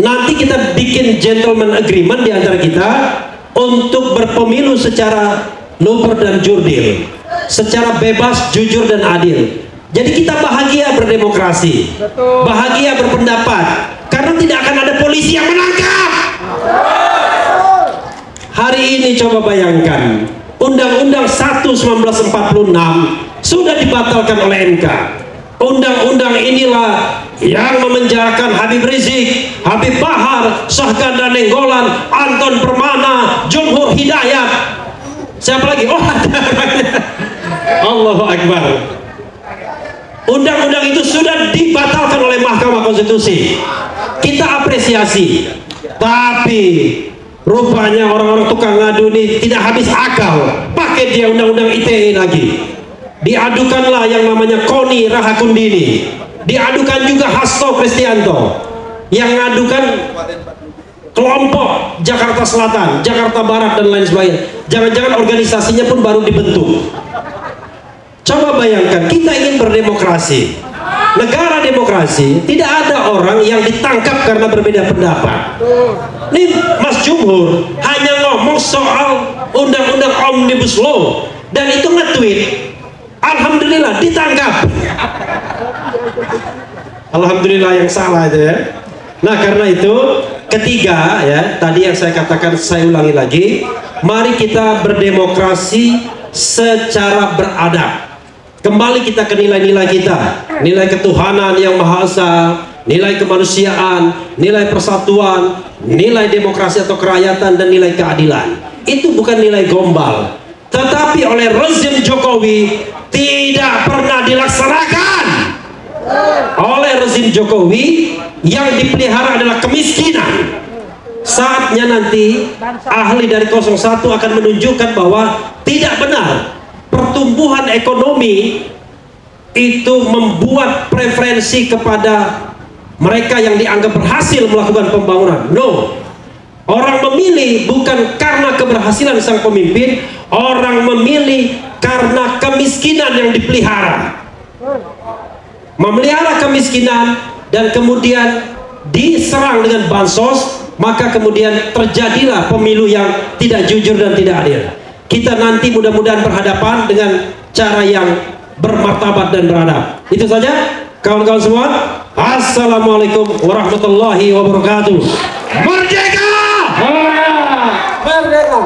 F: Nanti kita bikin gentleman agreement di antara kita untuk berpemilu secara luber dan jurdil, secara bebas, jujur dan adil. Jadi kita bahagia berdemokrasi, bahagia berpendapat, karena tidak akan ada polisi yang menangkap. Hari ini coba bayangkan, Undang-Undang 1 1946 sudah dibatalkan oleh MK. Undang-undang inilah yang memenjarakan Habib Rizik, Habib Bahar, Syahganda Nenggolan, Anton Permana, Jumhur Hidayat. Siapa lagi? Oh, ada. Allahu Akbar. Undang-undang itu sudah dibatalkan oleh Mahkamah Konstitusi. Kita apresiasi, tapi rupanya orang-orang tukang ngadu ini tidak habis akal, pakai dia undang-undang ITE lagi. Diadukanlah yang namanya Koni Rahakundini, diadukan juga Hasto Kristianto, yang ngadukan kelompok Jakarta Selatan, Jakarta Barat dan lain sebagainya. Jangan-jangan organisasinya pun baru dibentuk. Coba bayangkan, kita ingin berdemokrasi, negara demokrasi, tidak ada orang yang ditangkap karena berbeda pendapat. Ini Mas Jumhur hanya ngomong soal undang-undang Omnibus Law dan itu nge-tweet, alhamdulillah ditangkap. Alhamdulillah yang salah itu ya. Nah karena itu ketiga ya, tadi yang saya katakan saya ulangi lagi, mari kita berdemokrasi secara beradab. Kembali kita ke nilai-nilai kita, nilai ketuhanan yang Maha Esa, nilai kemanusiaan, nilai persatuan, nilai demokrasi atau kerakyatan, dan nilai keadilan. Itu bukan nilai gombal, tetapi oleh rezim Jokowi tidak pernah dilaksanakan. Oleh rezim Jokowi yang dipelihara adalah kemiskinan. Saatnya nanti ahli dari 01 akan menunjukkan bahwa tidak benar pertumbuhan ekonomi itu membuat preferensi kepada mereka yang dianggap berhasil melakukan pembangunan. No, orang memilih bukan karena keberhasilan sang pemimpin, orang memilih karena kemiskinan yang dipelihara. Memelihara kemiskinan dan kemudian diserang dengan bansos, maka kemudian terjadilah pemilu yang tidak jujur dan tidak adil. Kita nanti mudah-mudahan berhadapan dengan cara yang bermartabat dan beradab. Itu saja kawan-kawan semua. Assalamualaikum warahmatullahi wabarakatuh. Merdeka!
C: Merdeka!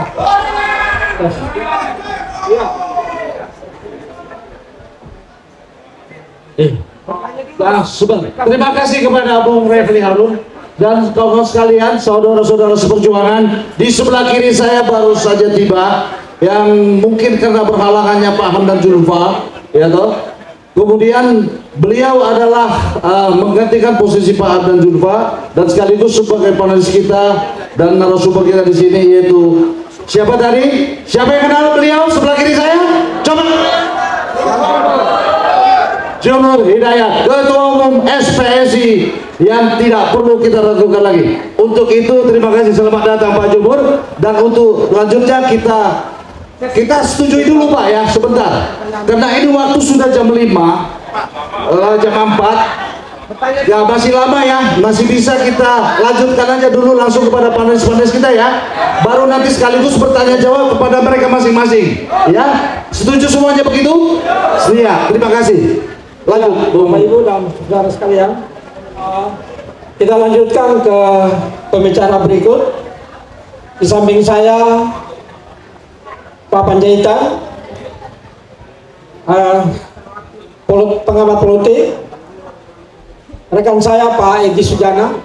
C: Terima kasih kepada Bung Refli Harun dan kawan-kawan sekalian, saudara-saudara seperjuangan. Di sebelah kiri saya baru saja tiba, yang mungkin karena berhalangannya Pak Hamdan Zulfa, ya toh. Kemudian beliau adalah menggantikan posisi Pak Hamdan Zulfa dan sekaligus sebagai panelis kita dan narasumber kita di sini, yaitu siapa tadi? Siapa yang kenal beliau sebelah kiri saya? Coba. Jumhur Hidayat, Ketua Umum SPSI yang tidak perlu kita ragukan lagi. Untuk itu terima kasih, selamat datang Pak Jumhur. Dan untuk selanjutnya kita setujui dulu Pak ya, sebentar, karena ini waktu sudah jam 5, jam 4. Ya masih lama ya, masih bisa kita lanjutkan aja dulu langsung kepada panelis-panelis kita ya. Baru nanti sekaligus bertanya jawab kepada mereka masing-masing. Ya, setuju semuanya begitu? Setia, terima kasih. Lanjut,
D: Bapak Ibu dan saudara sekalian, kita lanjutkan ke pembicara berikut. Di samping saya Pak Panjaitan, pengamat politik. Rekan saya Pak Egy Sujana,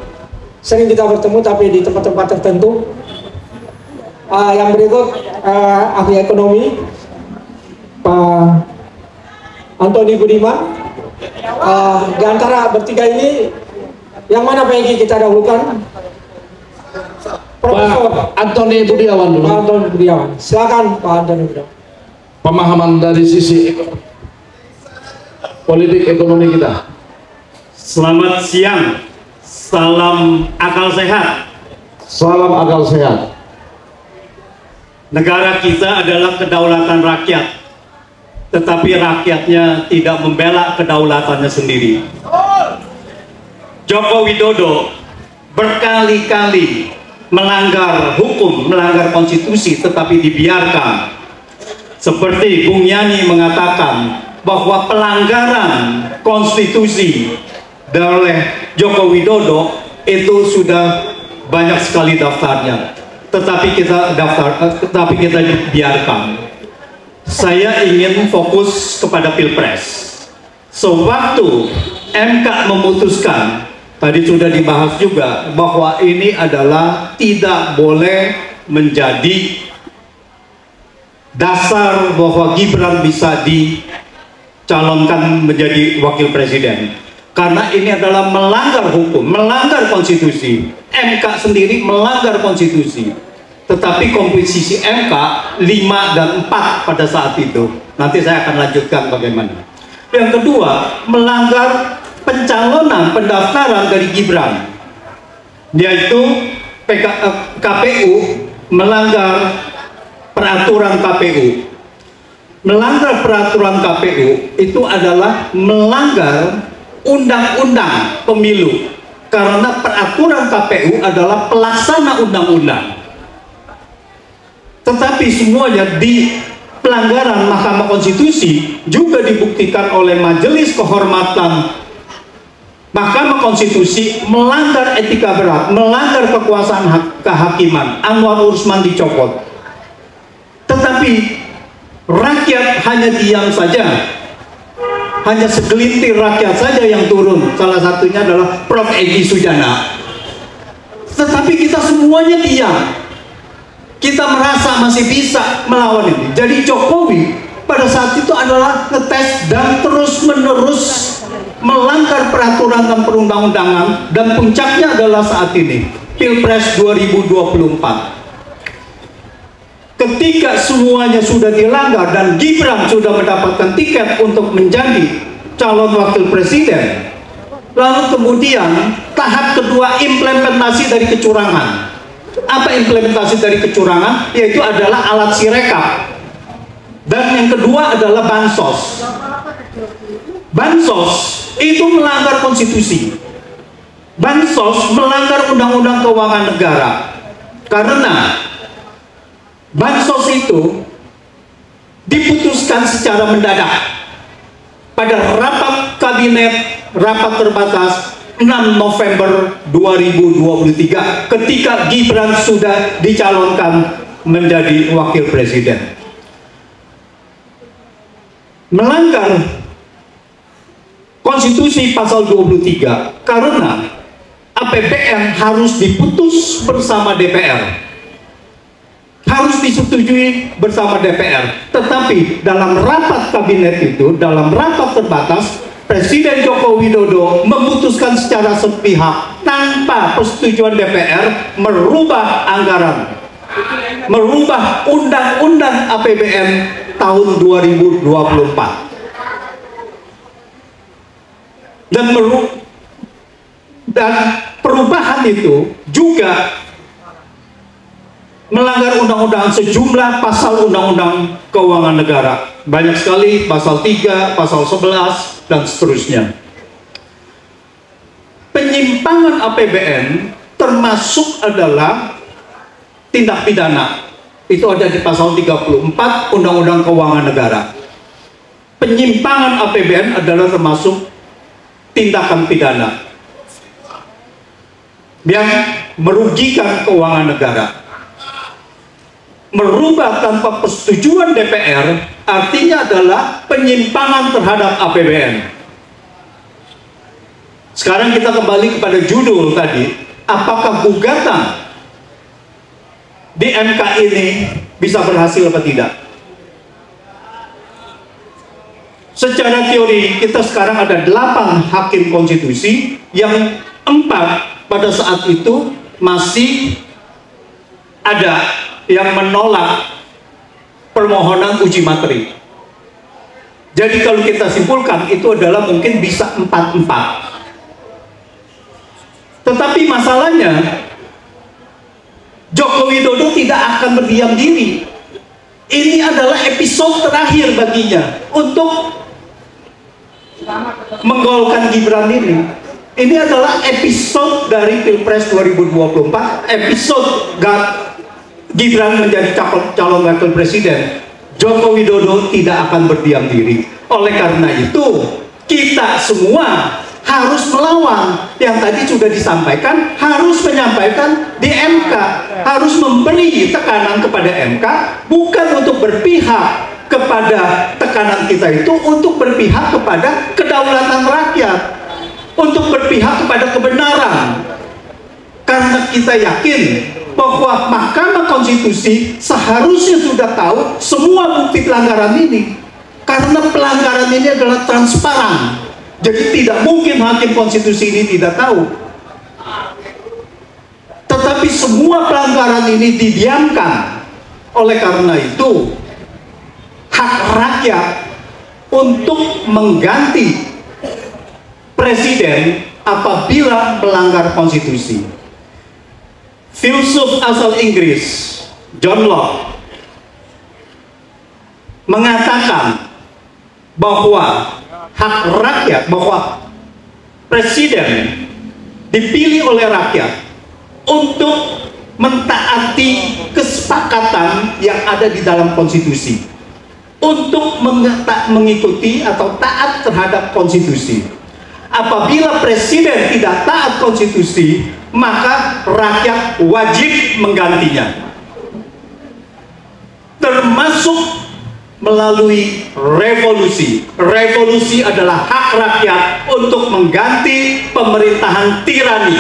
D: sering kita bertemu tapi di tempat-tempat tertentu. Yang berikut ahli ekonomi Pak Antoni Budiman. Di antara bertiga ini, yang mana Pak Egy kita dahulukan? Profesor
C: Pak Antoni Budiawan dulu.
D: Pak Antoni Budiawan. Silakan Pak Antoni Budiawan.
C: Pemahaman dari sisi politik ekonomi kita.
G: Selamat siang, salam akal sehat.
C: Salam akal sehat.
G: Negara kita adalah kedaulatan rakyat, tetapi rakyatnya tidak membela kedaulatannya sendiri. Joko Widodo berkali-kali melanggar hukum, melanggar konstitusi, tetapi dibiarkan. Seperti Bung Yani mengatakan bahwa pelanggaran konstitusi oleh Joko Widodo itu sudah banyak sekali daftarnya, tetapi kita biarkan. Saya ingin fokus kepada Pilpres. Sewaktu MK memutuskan, tadi sudah dibahas juga, bahwa ini adalah tidak boleh menjadi dasar bahwa Gibran bisa dicalonkan menjadi wakil presiden. Karena ini adalah melanggar hukum, melanggar konstitusi. MK sendiri melanggar konstitusi. Tetapi komposisi MK 5 dan 4 pada saat itu. Nanti saya akan lanjutkan bagaimana. Yang kedua, melanggar pencalonan pendaftaran dari Gibran. Yaitu KPU melanggar peraturan KPU. Melanggar peraturan KPU itu adalah melanggar undang-undang pemilu, karena peraturan KPU adalah pelaksana undang-undang. Tetapi semuanya di pelanggaran Mahkamah Konstitusi juga dibuktikan oleh Majelis Kehormatan Mahkamah Konstitusi melanggar etika berat, melanggar kekuasaan kehakiman. Anwar Usman dicopot. Tetapi rakyat hanya diam saja. Hanya segelintir rakyat saja yang turun. Salah satunya adalah Prof. Egy Sujana. Tetapi kita semuanya diam. Kita merasa masih bisa melawan ini. Jadi Jokowi pada saat itu adalah ngetes dan terus-menerus melanggar peraturan dan perundang-undangan. Dan puncaknya adalah saat ini, Pilpres 2024. Ketika semuanya sudah dilanggar dan Gibran sudah mendapatkan tiket untuk menjadi calon wakil presiden, lalu kemudian tahap kedua implementasi dari kecurangan. Apa implementasi dari kecurangan? Yaitu adalah alat sirekap. Dan yang kedua adalah bansos. Bansos itu melanggar konstitusi. Bansos melanggar undang-undang keuangan negara. Karena bansos itu diputuskan secara mendadak pada rapat kabinet, rapat terbatas 6 November 2023 ketika Gibran sudah dicalonkan menjadi wakil presiden. Melanggar konstitusi pasal 23 karena APBN harus diputus bersama DPR. Harus disetujui bersama DPR. Tetapi dalam rapat kabinet itu, dalam rapat terbatas, Presiden Joko Widodo memutuskan secara sepihak tanpa persetujuan DPR merubah anggaran, merubah undang-undang APBN tahun 2024 dan perubahan itu juga melanggar undang-undang sejumlah pasal undang-undang keuangan negara. Banyak sekali, pasal 3, pasal 11, dan seterusnya. penyimpangan APBN termasuk adalah tindak pidana. Itu ada di pasal 34 Undang-Undang Keuangan Negara. Penyimpangan APBN adalah termasuk tindakan pidana yang merugikan keuangan negara. Merubah tanpa persetujuan DPR artinya adalah penyimpangan terhadap APBN. Sekarang kita kembali kepada judul tadi, apakah gugatan di MK ini bisa berhasil atau tidak? Secara teori kita sekarang ada 8 hakim konstitusi, yang 4 pada saat itu masih ada yang menolak permohonan uji materi. Jadi kalau kita simpulkan itu adalah mungkin bisa 4-4. Tetapi masalahnya Joko Widodo tidak akan berdiam diri. Ini adalah episode terakhir baginya untuk menggolkan Gibran ini. Ini adalah episode dari Pilpres 2024, episode Gibran menjadi calon wakil presiden. Joko Widodo tidak akan berdiam diri. Oleh karena itu, kita semua harus melawan. Yang tadi sudah disampaikan, harus menyampaikan di MK, harus memberi tekanan kepada MK, bukan untuk berpihak kepada tekanan kita itu, untuk berpihak kepada kedaulatan rakyat, untuk berpihak kepada kebenaran. Karena kita yakin bahwa Mahkamah Konstitusi seharusnya sudah tahu semua bukti pelanggaran ini, karena pelanggaran ini adalah transparan. Jadi tidak mungkin hakim konstitusi ini tidak tahu. Tetapi semua pelanggaran ini didiamkan. Oleh karena itu, hak rakyat untuk mengganti presiden apabila melanggar konstitusi. Filsuf asal Inggris John Locke mengatakan bahwa hak rakyat, bahwa presiden dipilih oleh rakyat untuk mentaati kesepakatan yang ada di dalam konstitusi, untuk mengikuti atau taat terhadap konstitusi. Apabila presiden tidak taat konstitusi, maka rakyat wajib menggantinya, termasuk melalui revolusi. Revolusi adalah hak rakyat untuk mengganti pemerintahan tirani.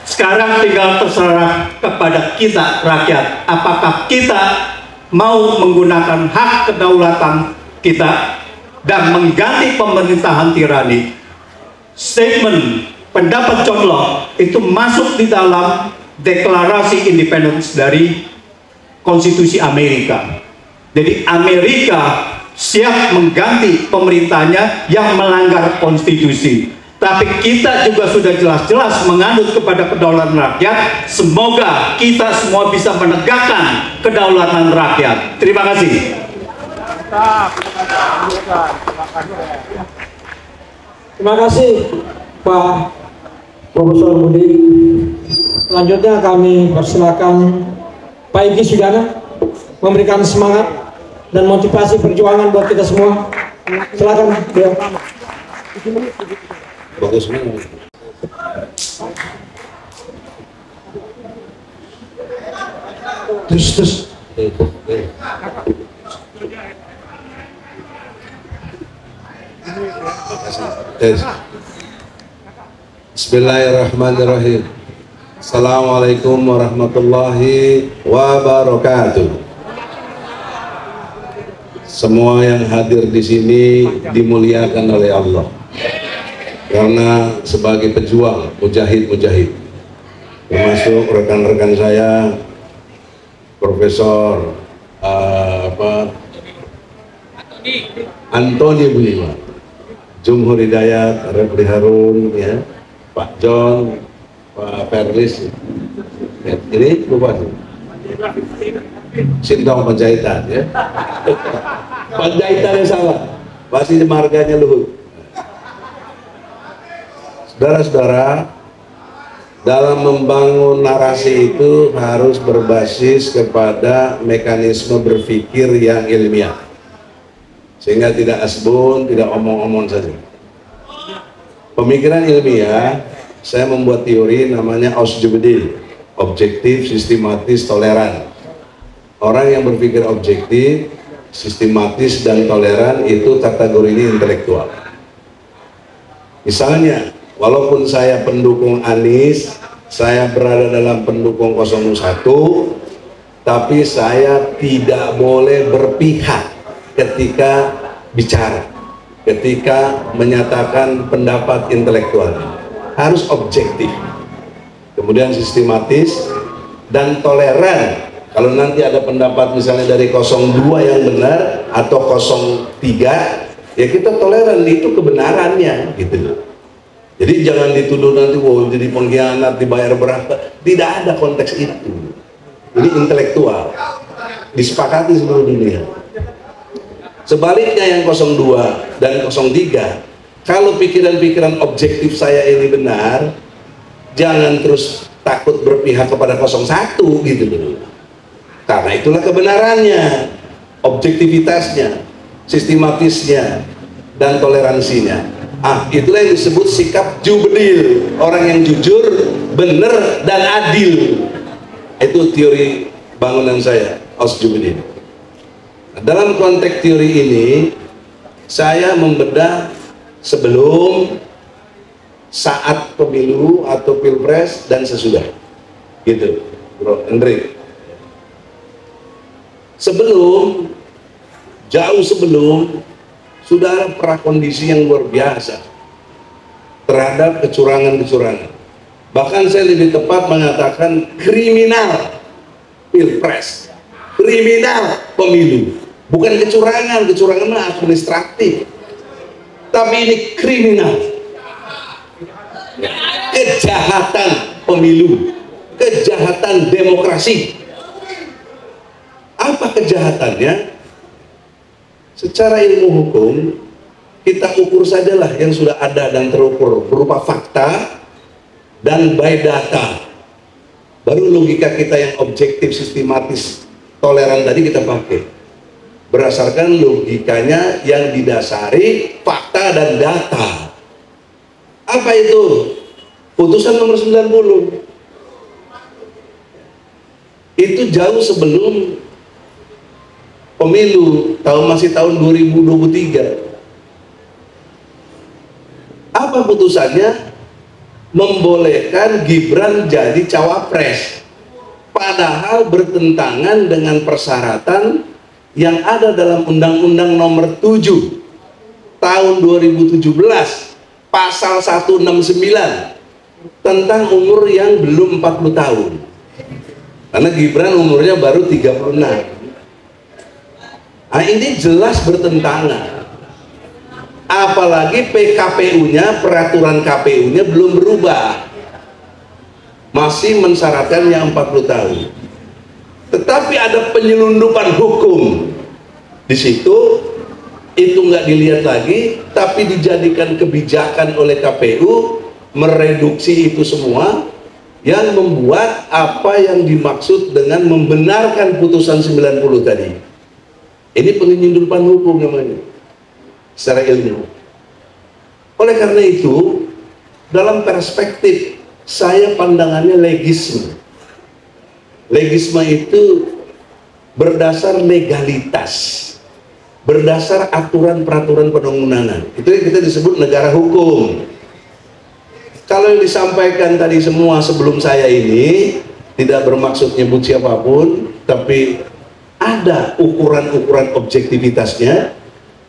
G: Sekarang tinggal terserah kepada kita rakyat, apakah kita mau menggunakan hak kedaulatan kita dan mengganti pemerintahan tirani. Statement pendapat John Locke itu masuk di dalam deklarasi independence dari konstitusi Amerika. Jadi Amerika siap mengganti pemerintahnya yang melanggar konstitusi. Tapi kita juga sudah jelas-jelas menganut kepada kedaulatan rakyat. Semoga kita semua bisa menegakkan kedaulatan rakyat. Terima kasih.
D: Terima kasih Pak Profesor Budi. Selanjutnya kami persilakan Pak Egy Sujana memberikan semangat dan motivasi perjuangan buat kita semua. Silakan beliau.
C: Bagus banget. Terus. Bismillahirrahmanirrahim. Assalamualaikum warahmatullahi wabarakatuh. Semua yang hadir di sini dimuliakan oleh Allah. Karena sebagai pejuang, mujahid-mujahid, termasuk rekan-rekan saya, Profesor Antoni Budiman, Jumhur Hidayat, Refli Harun, ya, Pak John, Pak Perlis, ya, ini Bupati Sintong Panjaitan, ya. Panjaitan yang salah, pasti marganya Luhut.
H: Saudara-saudara, dalam membangun narasi itu harus berbasis kepada mekanisme berpikir yang ilmiah, sehingga tidak asbun, tidak omong-omong saja. Pemikiran ilmiah, saya membuat teori namanya Ausjubedil, objektif, sistematis, toleran. Orang yang berpikir objektif, sistematis, dan toleran itu kategorinya intelektual. Misalnya, walaupun saya pendukung Anies, saya berada dalam pendukung 01, tapi saya tidak boleh berpihak ketika bicara, ketika menyatakan pendapat intelektual. Harus objektif, kemudian sistematis dan toleran. Kalau nanti ada pendapat misalnya dari 02 yang benar atau 03, ya kita toleran, itu kebenarannya gitu. Jadi jangan dituduh nanti wow jadi pengkhianat, dibayar berapa. Tidak ada konteks itu. Ini intelektual, disepakati seluruh dunia. Sebaliknya yang 02 dan 03, kalau pikiran-pikiran objektif saya ini benar, jangan terus takut berpihak kepada 01 gitu dulu. Karena itulah kebenarannya, objektivitasnya, sistematisnya, dan toleransinya. Itulah yang disebut sikap jubedil, orang yang jujur, benar, dan adil. Itu teori bangunan saya, Ausjubedil. Dalam konteks teori ini, saya membedah sebelum, saat pemilu atau pilpres, dan sesudah. Gitu, Bro Andre. Sebelum, jauh sebelum, sudah ada prakondisi yang luar biasa terhadap kecurangan-kecurangan. Bahkan saya lebih tepat mengatakan kriminal pilpres, kriminal pemilu. Bukan kecurangan, kecurangan administratif, tapi ini kriminal. Kejahatan pemilu, kejahatan demokrasi. Apa kejahatannya? Secara ilmu hukum, kita ukur sajalah yang sudah ada dan terukur berupa fakta dan by data. Baru logika kita yang objektif, sistematis, toleran tadi kita pakai. Berdasarkan logikanya yang didasari fakta dan data. Apa itu? Putusan nomor 90. Itu jauh sebelum pemilu, masih tahun 2023. Apa putusannya? Membolehkan Gibran jadi cawapres, padahal bertentangan dengan persyaratan yang ada dalam Undang-Undang Nomor 7 tahun 2017 pasal 169 tentang umur yang belum 40 tahun, karena Gibran umurnya baru 36. Nah, ini jelas bertentangan. Apalagi PKPU-nya, peraturan KPU-nya belum berubah, masih mensyaratkan yang 40 tahun. Tetapi ada penyelundupan hukum di situ, itu nggak dilihat lagi, tapi dijadikan kebijakan oleh KPU mereduksi itu semua, yang membuat apa yang dimaksud dengan membenarkan putusan 90 tadi. Ini penyelundupan hukum namanya, secara ilmu. Oleh karena itu, dalam perspektif saya pandangannya legisme. Legisme itu berdasar legalitas, berdasar aturan peraturan perundang-undangan. Itu yang kita disebut negara hukum. Kalau yang disampaikan tadi semua sebelum saya ini tidak bermaksud nyebut siapapun, tapi ada ukuran-ukuran objektivitasnya.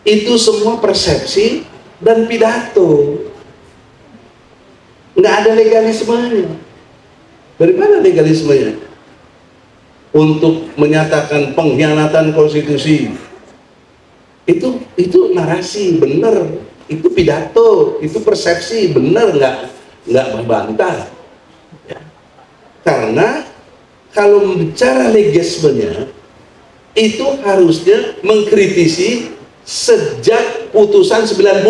H: Itu semua persepsi dan pidato, nggak ada legalismenya. Dari mana legalismenya? Untuk menyatakan pengkhianatan konstitusi, itu narasi benar, itu pidato, itu persepsi benar, nggak membantah. Ya. Karena kalau bicara legalismenya, itu harusnya mengkritisi sejak putusan 90.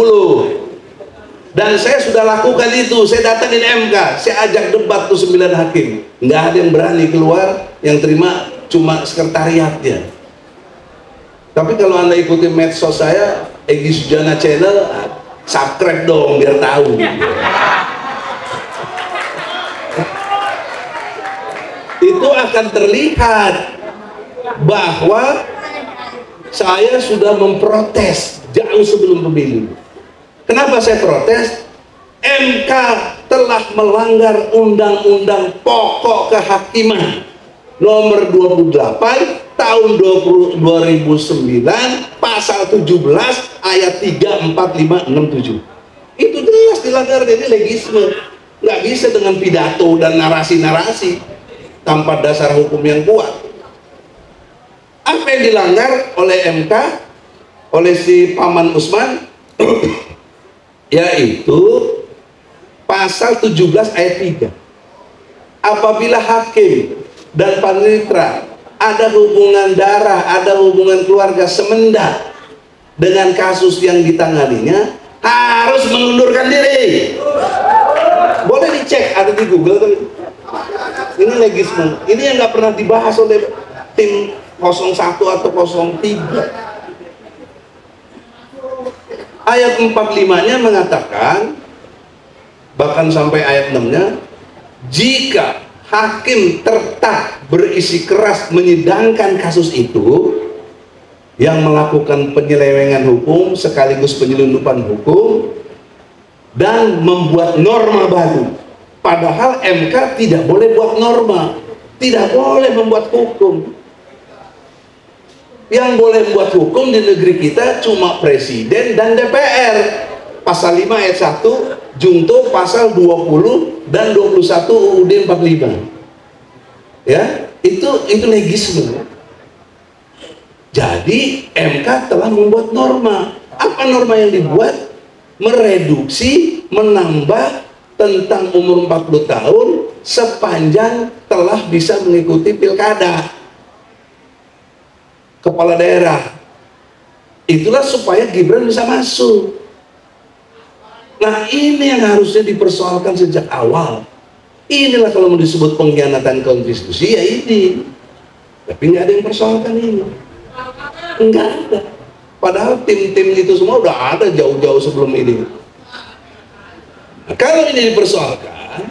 H: Dan saya sudah lakukan itu, saya datangin MK, saya ajak debat tuh 9 hakim. Nggak ada yang berani keluar, yang terima cuma sekretariatnya. Tapi kalau Anda ikuti medsos saya, Egy Sujana Channel, subscribe dong biar tahu. Itu akan terlihat bahwa saya sudah memprotes jauh sebelum pemilu. Kenapa saya protes? MK telah melanggar Undang-Undang Pokok Kehakiman nomor 28 tahun 2009 pasal 17 ayat 3, 4, 5, 6, 7. Itu jelas dilanggar. Jadi legisme nggak bisa dengan pidato dan narasi-narasi tanpa dasar hukum yang kuat. Apa yang dilanggar oleh MK, oleh si Paman Usman? Yaitu pasal 17 ayat 3. Apabila hakim dan panitera ada hubungan darah, ada hubungan keluarga semendat dengan kasus yang ditanganinya, harus mengundurkan diri. Boleh dicek, ada di Google. Ini legisme, ini yang nggak pernah dibahas oleh tim 01 atau 03. Ayat 45-nya mengatakan, bahkan sampai ayat 6-nya, jika hakim tetap berisi keras menyidangkan kasus itu, yang melakukan penyelewengan hukum sekaligus penyelundupan hukum dan membuat norma baru, padahal MK tidak boleh buat norma, tidak boleh membuat hukum. Yang boleh buat hukum di negeri kita cuma presiden dan DPR. Pasal 5 ayat 1 junto pasal 20 dan 21 UUD 45. Ya, itu legisme. Jadi MK telah membuat norma. Apa norma yang dibuat? Mereduksi, menambah tentang umur 40 tahun sepanjang telah bisa mengikuti pilkada kepala daerah. Itulah supaya Gibran bisa masuk. Nah, ini yang harusnya dipersoalkan sejak awal. Inilah kalau mau disebut pengkhianatan konstitusi, ya ini. Tapi nggak ada yang persoalkan ini. Nggak ada. Padahal tim-tim itu semua udah ada jauh-jauh sebelum ini. Nah, kalau ini dipersoalkan,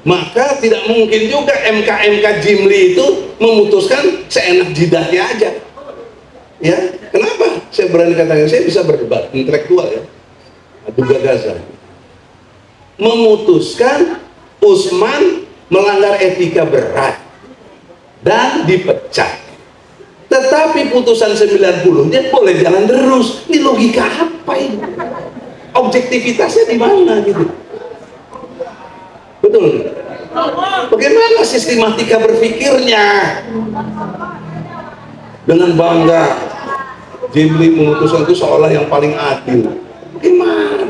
H: maka tidak mungkin juga MK Jimli itu memutuskan seenak jidatnya aja. Ya, kenapa? Saya berani katakan, saya bisa berdebat intelektual ya, adu gagasan. Memutuskan Usman melanggar etika berat dan dipecat. Tetapi putusan 90 dia boleh jalan terus. Ini logika apa ini? Objektivitasnya di mana gitu? Betul. Bagaimana sistematika berpikirnya? Dengan bangga Jimli memutuskan itu seolah yang paling adil. Bagaimana?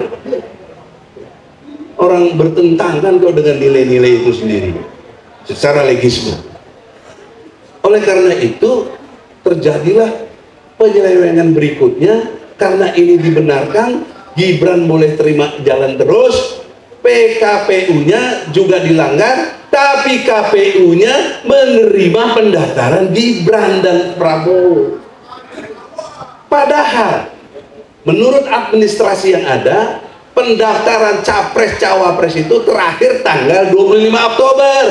H: Orang bertentangan kok dengan nilai-nilai itu sendiri secara legisme. Oleh karena itu terjadilah penyelewengan berikutnya. Karena ini dibenarkan, Gibran boleh terima jalan terus, PKPU-nya juga dilanggar, tapi KPU-nya menerima pendaftaran Gibran dan Prabowo. Padahal menurut administrasi yang ada, pendaftaran capres-cawapres itu terakhir tanggal 25 Oktober.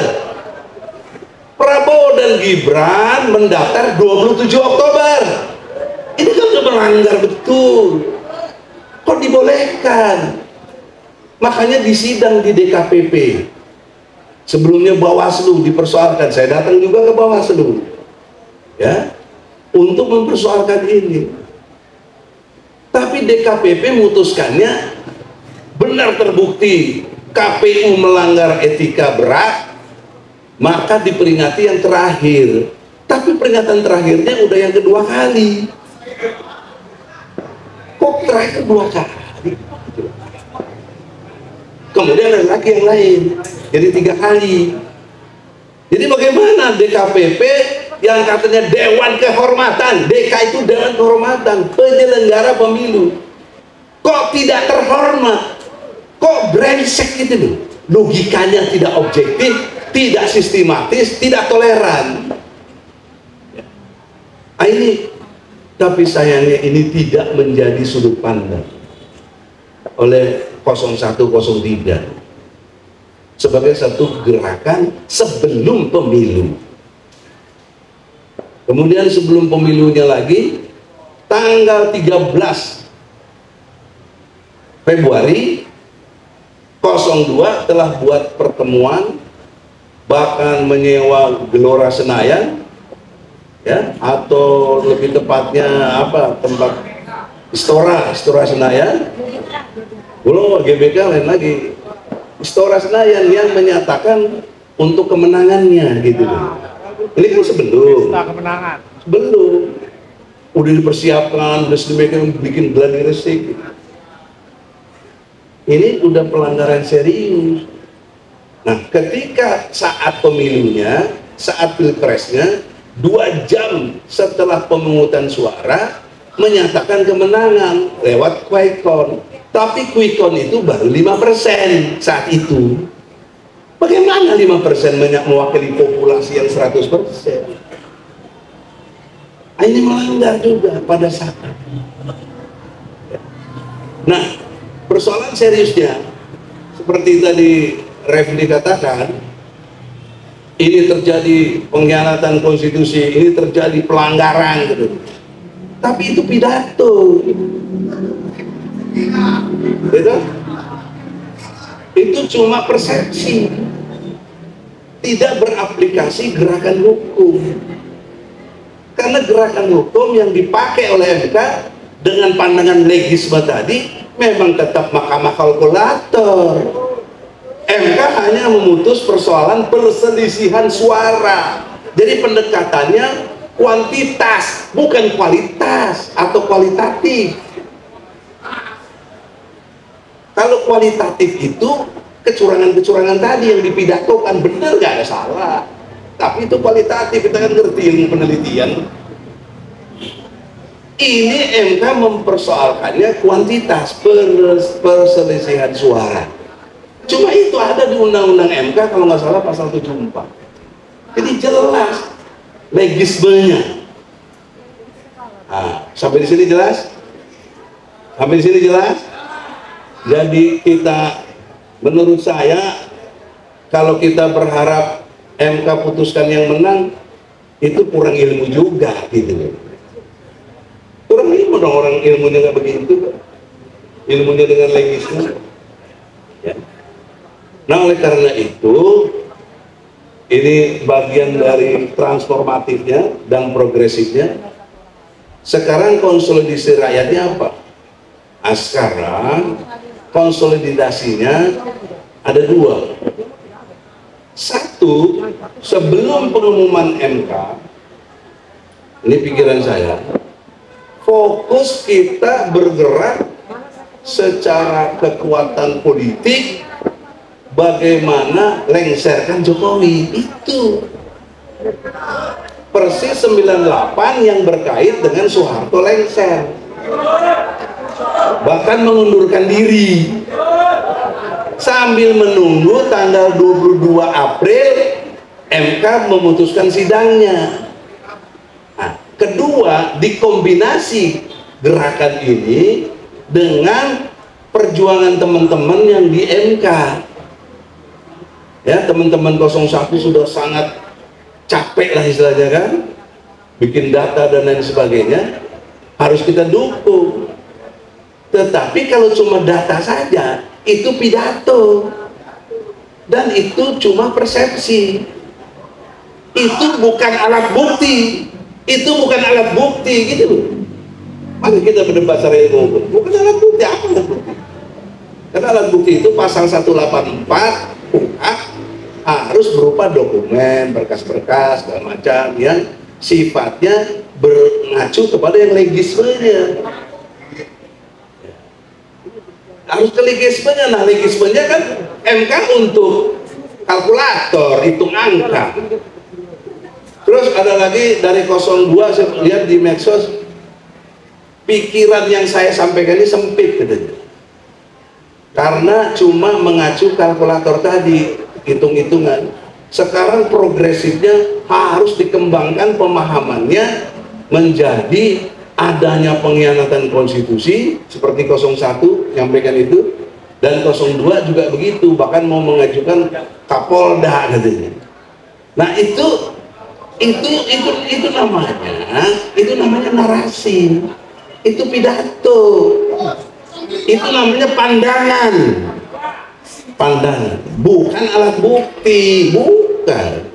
H: Prabowo dan Gibran mendaftar 27 Oktober. Ini kan sudah melanggar betul. Kok dibolehkan? Makanya di sidang di DKPP, sebelumnya Bawaslu dipersoalkan, saya datang juga ke Bawaslu ya, untuk mempersoalkan ini. Tapi DKPP memutuskannya benar terbukti KPU melanggar etika berat, maka diperingati yang terakhir. Tapi peringatan terakhirnya udah yang kedua kali. Kok terakhir dua kali? Kemudian ada lagi yang lain, jadi 3 kali. Jadi bagaimana DKPP yang katanya Dewan Kehormatan, DK itu Dewan Kehormatan, penyelenggara pemilu, kok tidak terhormat? Kok brengsek gitu loh, logikanya tidak objektif, tidak sistematis, tidak toleran. Ini, tapi sayangnya ini tidak menjadi sudut pandang oleh 0103 sebagai satu gerakan sebelum pemilu. Kemudian sebelum pemilunya lagi, tanggal 13 Februari 02 telah buat pertemuan, bahkan menyewa Gelora Senayan, ya, atau lebih tepatnya apa, tempat Istora Senayan. Belum GBK lain lagi, Istora Senayan yang menyatakan untuk kemenangannya gitu. Ini kan sebelum udah dipersiapkan, udah sedemikian bikin gladi resik. Ini udah pelanggaran serius. Nah, ketika saat pemilunya, saat pilpresnya, 2 jam setelah pemungutan suara menyatakan kemenangan lewat quick count. Tapi quick count itu baru 5% saat itu. Bagaimana 5% mewakili populasi yang 100%? Ini melanggar juga pada saat. Nah, persoalan seriusnya seperti tadi Refli katakan, ini terjadi pengkhianatan konstitusi, ini terjadi pelanggaran gitu. Tapi itu pidato. Gitu? Itu cuma persepsi, tidak beraplikasi gerakan hukum. Karena gerakan hukum yang dipakai oleh MK dengan pandangan legisme tadi memang tetap mahkamah kalkulator. MK hanya memutus persoalan perselisihan suara. Jadi pendekatannya kuantitas, bukan kualitas atau kualitatif. Kalau kualitatif itu kecurangan-kecurangan tadi yang dipidatokan, benar, nggak ada salah. Tapi itu kualitatif, kita kan ngerti ilmu penelitian. Ini MK mempersoalkannya kuantitas, perselisihan suara. Cuma itu ada di Undang-Undang MK kalau nggak salah pasal 74. Jadi jelas legismenya. Nah, sampai di sini jelas? Sampai di sini jelas? Jadi kita, menurut saya, kalau kita berharap MK putuskan yang menang, itu kurang ilmu juga gitu. Kurang ilmu dong, orang ilmunya nggak begitu, ilmunya dengan legisme. Ya. Nah, oleh karena itu, ini bagian dari transformatifnya dan progresifnya. Sekarang konsolidasi rakyatnya apa? Nah, sekarang konsolidasinya ada 2. Satu, sebelum pengumuman MK, ini pikiran saya, fokus kita bergerak secara kekuatan politik, bagaimana lengserkan Jokowi. Itu persis 98 yang berkait dengan Soeharto lengser, bahkan mengundurkan diri sambil menunggu tanggal 22 April MK memutuskan sidangnya. Nah, kedua, dikombinasi gerakan ini dengan perjuangan teman-teman yang di MK. Ya, teman-teman 01 sudah sangat capek lah istilahnya kan, bikin data dan lain sebagainya, harus kita dukung. Tetapi kalau cuma data saja, itu pidato, dan itu cuma persepsi. Itu bukan alat bukti, itu bukan alat bukti gitu loh. Mari kita berdebat secara ilmu, bukan alat bukti. Apa alat bukti? Karena alat bukti itu pasal 184 UHAK harus berupa dokumen, berkas-berkas, segala macam yang sifatnya mengacu kepada yang legismenya. Harus ke legismenya. Nah, legismenya kan MK untuk kalkulator, hitung angka. Terus ada lagi dari 02, saya lihat di medsos, pikiran yang saya sampaikan ini sempit katanya. karena cuma mengacu kalkulator tadi, hitung-hitungan. Sekarang progresifnya harus dikembangkan pemahamannya menjadi adanya pengkhianatan konstitusi seperti 01 nyampaikan itu, dan 02 juga begitu, bahkan mau mengajukan Kapolda katanya. Nah itu namanya narasi, itu pidato, itu namanya pandangan, bukan alat bukti, bukan.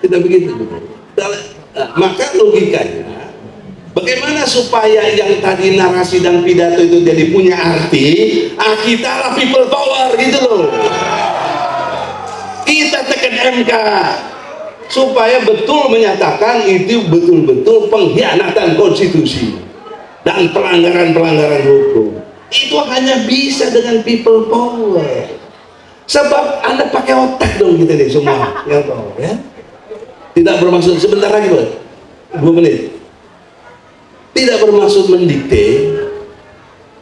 H: Tidak begitu. Maka logikanya, bagaimana supaya yang tadi narasi dan pidato itu jadi punya arti? Kita lah people power gitu loh. Kita tekan MK supaya betul menyatakan itu betul-betul pengkhianatan konstitusi dan pelanggaran-pelanggaran hukum. Itu hanya bisa dengan people power. Sebab Anda pakai otak dong kita nih semua yang tahu ya. Tidak bermaksud sebentar lagi Bos, 2 menit. Tidak bermaksud mendikte.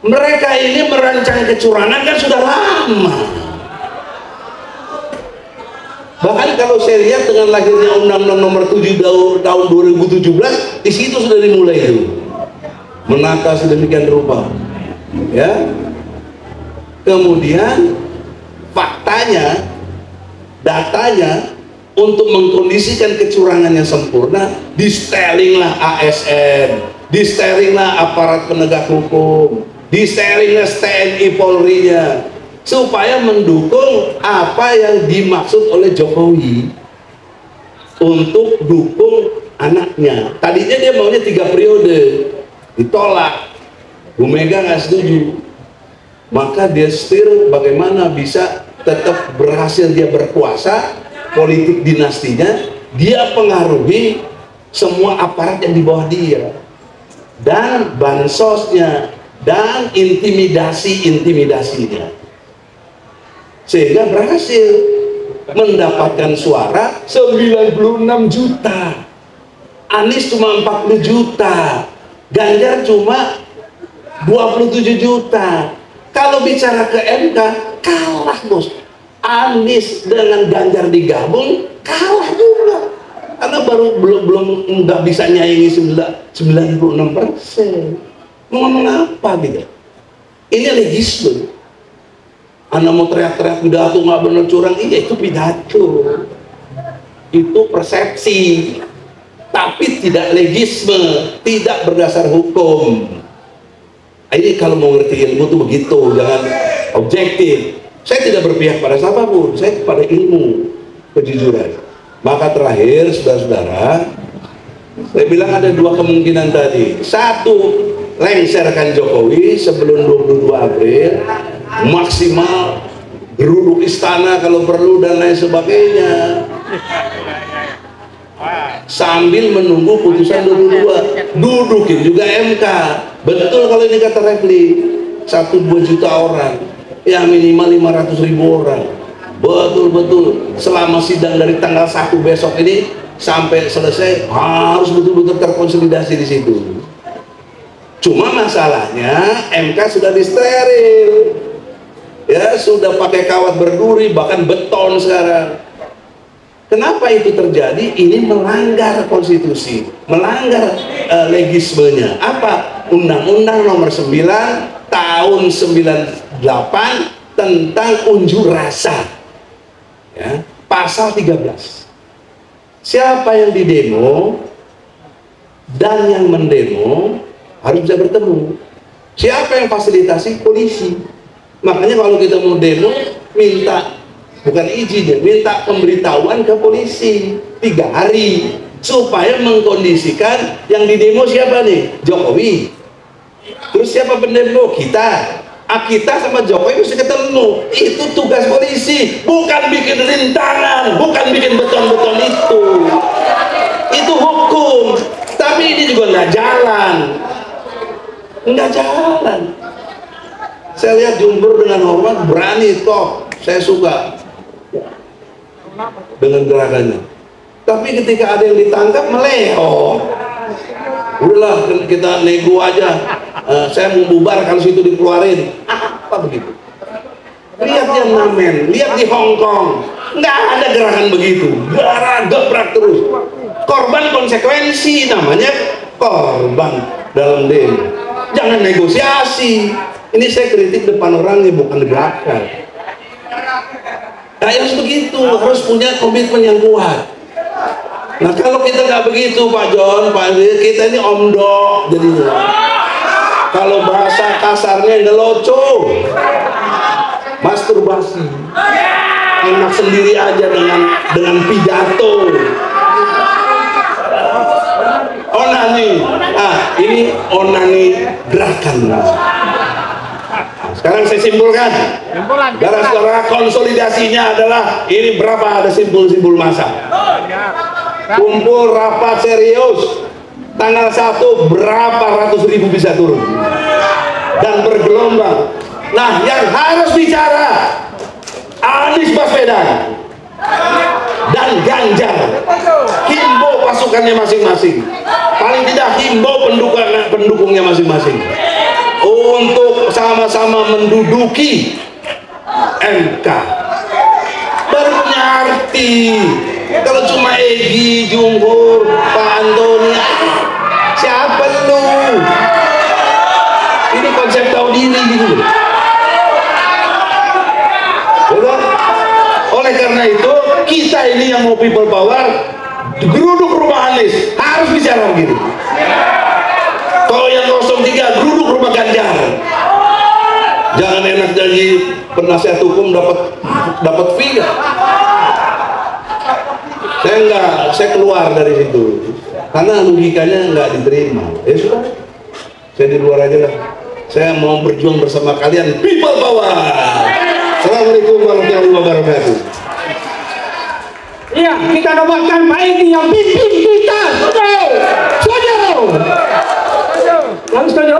H: Mereka ini merancang kecurangan kan sudah lama. Bahkan kalau saya lihat dengan lahirnya Undang-Undang Nomor 7 tahun 2017, di situ sudah dimulai itu menata sedemikian rupa. Ya. Kemudian faktanya, datanya untuk mengkondisikan kecurangan yang sempurna, di-styling-lah ASN, di-styling-lah aparat penegak hukum, di-styling-lah TNI Polri-nya, supaya mendukung apa yang dimaksud oleh Jokowi untuk dukung anaknya. Tadinya dia maunya 3 periode, ditolak, Bu Mega nggak setuju. Maka dia setir bagaimana bisa tetap berhasil dia berkuasa, politik dinastinya, dia pengaruhi semua aparat yang di bawah dia, dan bansosnya, dan intimidasinya, sehingga berhasil mendapatkan suara 96 juta. Anies cuma 40 juta, Ganjar cuma 27 juta. Kalau bicara ke MK, kalah Bos. Anies dengan Ganjar digabung kalah juga, karena belum nggak bisa nyaingi 96%. Mau ngomong apa gitu? Ini legisme. Anda mau teriak-teriak pidato nggak benar curang, iya itu pidato, itu persepsi, tapi tidak legisme, tidak berdasar hukum. Ini kalau mau ngerti ilmu tuh begitu, jangan objektif. Saya tidak berpihak pada siapapun, saya pada ilmu, kejujuran. Maka terakhir, saudara-saudara, saya bilang ada 2 kemungkinan tadi. 1, lengserkan Jokowi sebelum 22 April, maksimal geruduk istana kalau perlu dan lain sebagainya, sambil menunggu putusan 22. Dudukin juga MK. Betul kalau ini kata Refli, 1-2 juta orang, ya minimal 500.000 orang. Betul-betul selama sidang dari tanggal 1 besok ini sampai selesai harus betul-betul terkonsolidasi di situ. Cuma masalahnya MK sudah disteril, ya sudah pakai kawat berduri, bahkan beton sekarang. Kenapa itu terjadi? Ini melanggar konstitusi, melanggar legismenya. Apa? Undang-Undang Nomor 9 tahun 98 tentang unjuk rasa, ya, pasal 13. Siapa yang didemo dan yang mendemo harus bisa bertemu. Siapa yang fasilitasi? Polisi. Makanya kalau kita mau demo, minta, bukan izin ya, minta pemberitahuan ke polisi 3 hari supaya mengkondisikan yang didemo siapa nih? Jokowi. Terus siapa pendemo? Kita. Kita sama Jokowi mesti ketemu. Itu tugas polisi, bukan bikin rintangan, bukan bikin beton-beton itu. Itu hukum. Tapi ini juga nggak jalan. Nggak jalan. Saya lihat Jumber dengan hormat, berani toh, saya suka dengan gerakannya. Tapi ketika ada yang ditangkap meleo, Udahlah kita nego aja. Saya mau bubar kalau situ dikeluarin. Apa begitu? Lihat yang Namen, lihat di Hong Kong, nggak ada gerakan begitu. Gebrak terus. Korban konsekuensi, namanya korban dalam demo. Jangan negosiasi. Ini saya kritik depan orangnya, bukan gerakan. Nah, harus begitu, harus punya komitmen yang kuat. Nah, kalau kita nggak begitu, Pak John, Pak Andi, kita ini omdok jadinya. Kalau bahasa kasarnya ngeloco, masturbasi, enak sendiri aja dengan pidato. Onani, ini onani gerakan. Sekarang saya simpulkan, saudara-saudara, konsolidasinya adalah ini berapa ada simpul-simpul massa. Kumpul rapat serius tanggal 1 berapa ratus ribu bisa turun dan bergelombang. Nah, yang harus bicara Anies Baswedan dan Ganjar, himbau pasukannya masing-masing, paling tidak himbau pendukungnya masing-masing untuk sama-sama menduduki MK. Baru punya arti. Kalau cuma Egy, Jumhur, Pak Antoni, siapa lu? Ini konsep tahu diri gitu. Oleh karena itu, kita ini yang mau people power, geruduk rumah Anies harus bicara begitu. Kalau yang 03 geruduk rumah Ganjar. Jangan enak jadi penasihat hukum dapat fee. Saya keluar dari situ karena logikanya nggak diterima. Ya sudah, saya di luar aja lah. Saya mau berjuang bersama kalian, people power. Assalamualaikum warahmatullahi wabarakatuh.
D: Iya, kita nobatkan Pak Egy yang pimpin kita. Setuju. Setuju. Langsung setuju.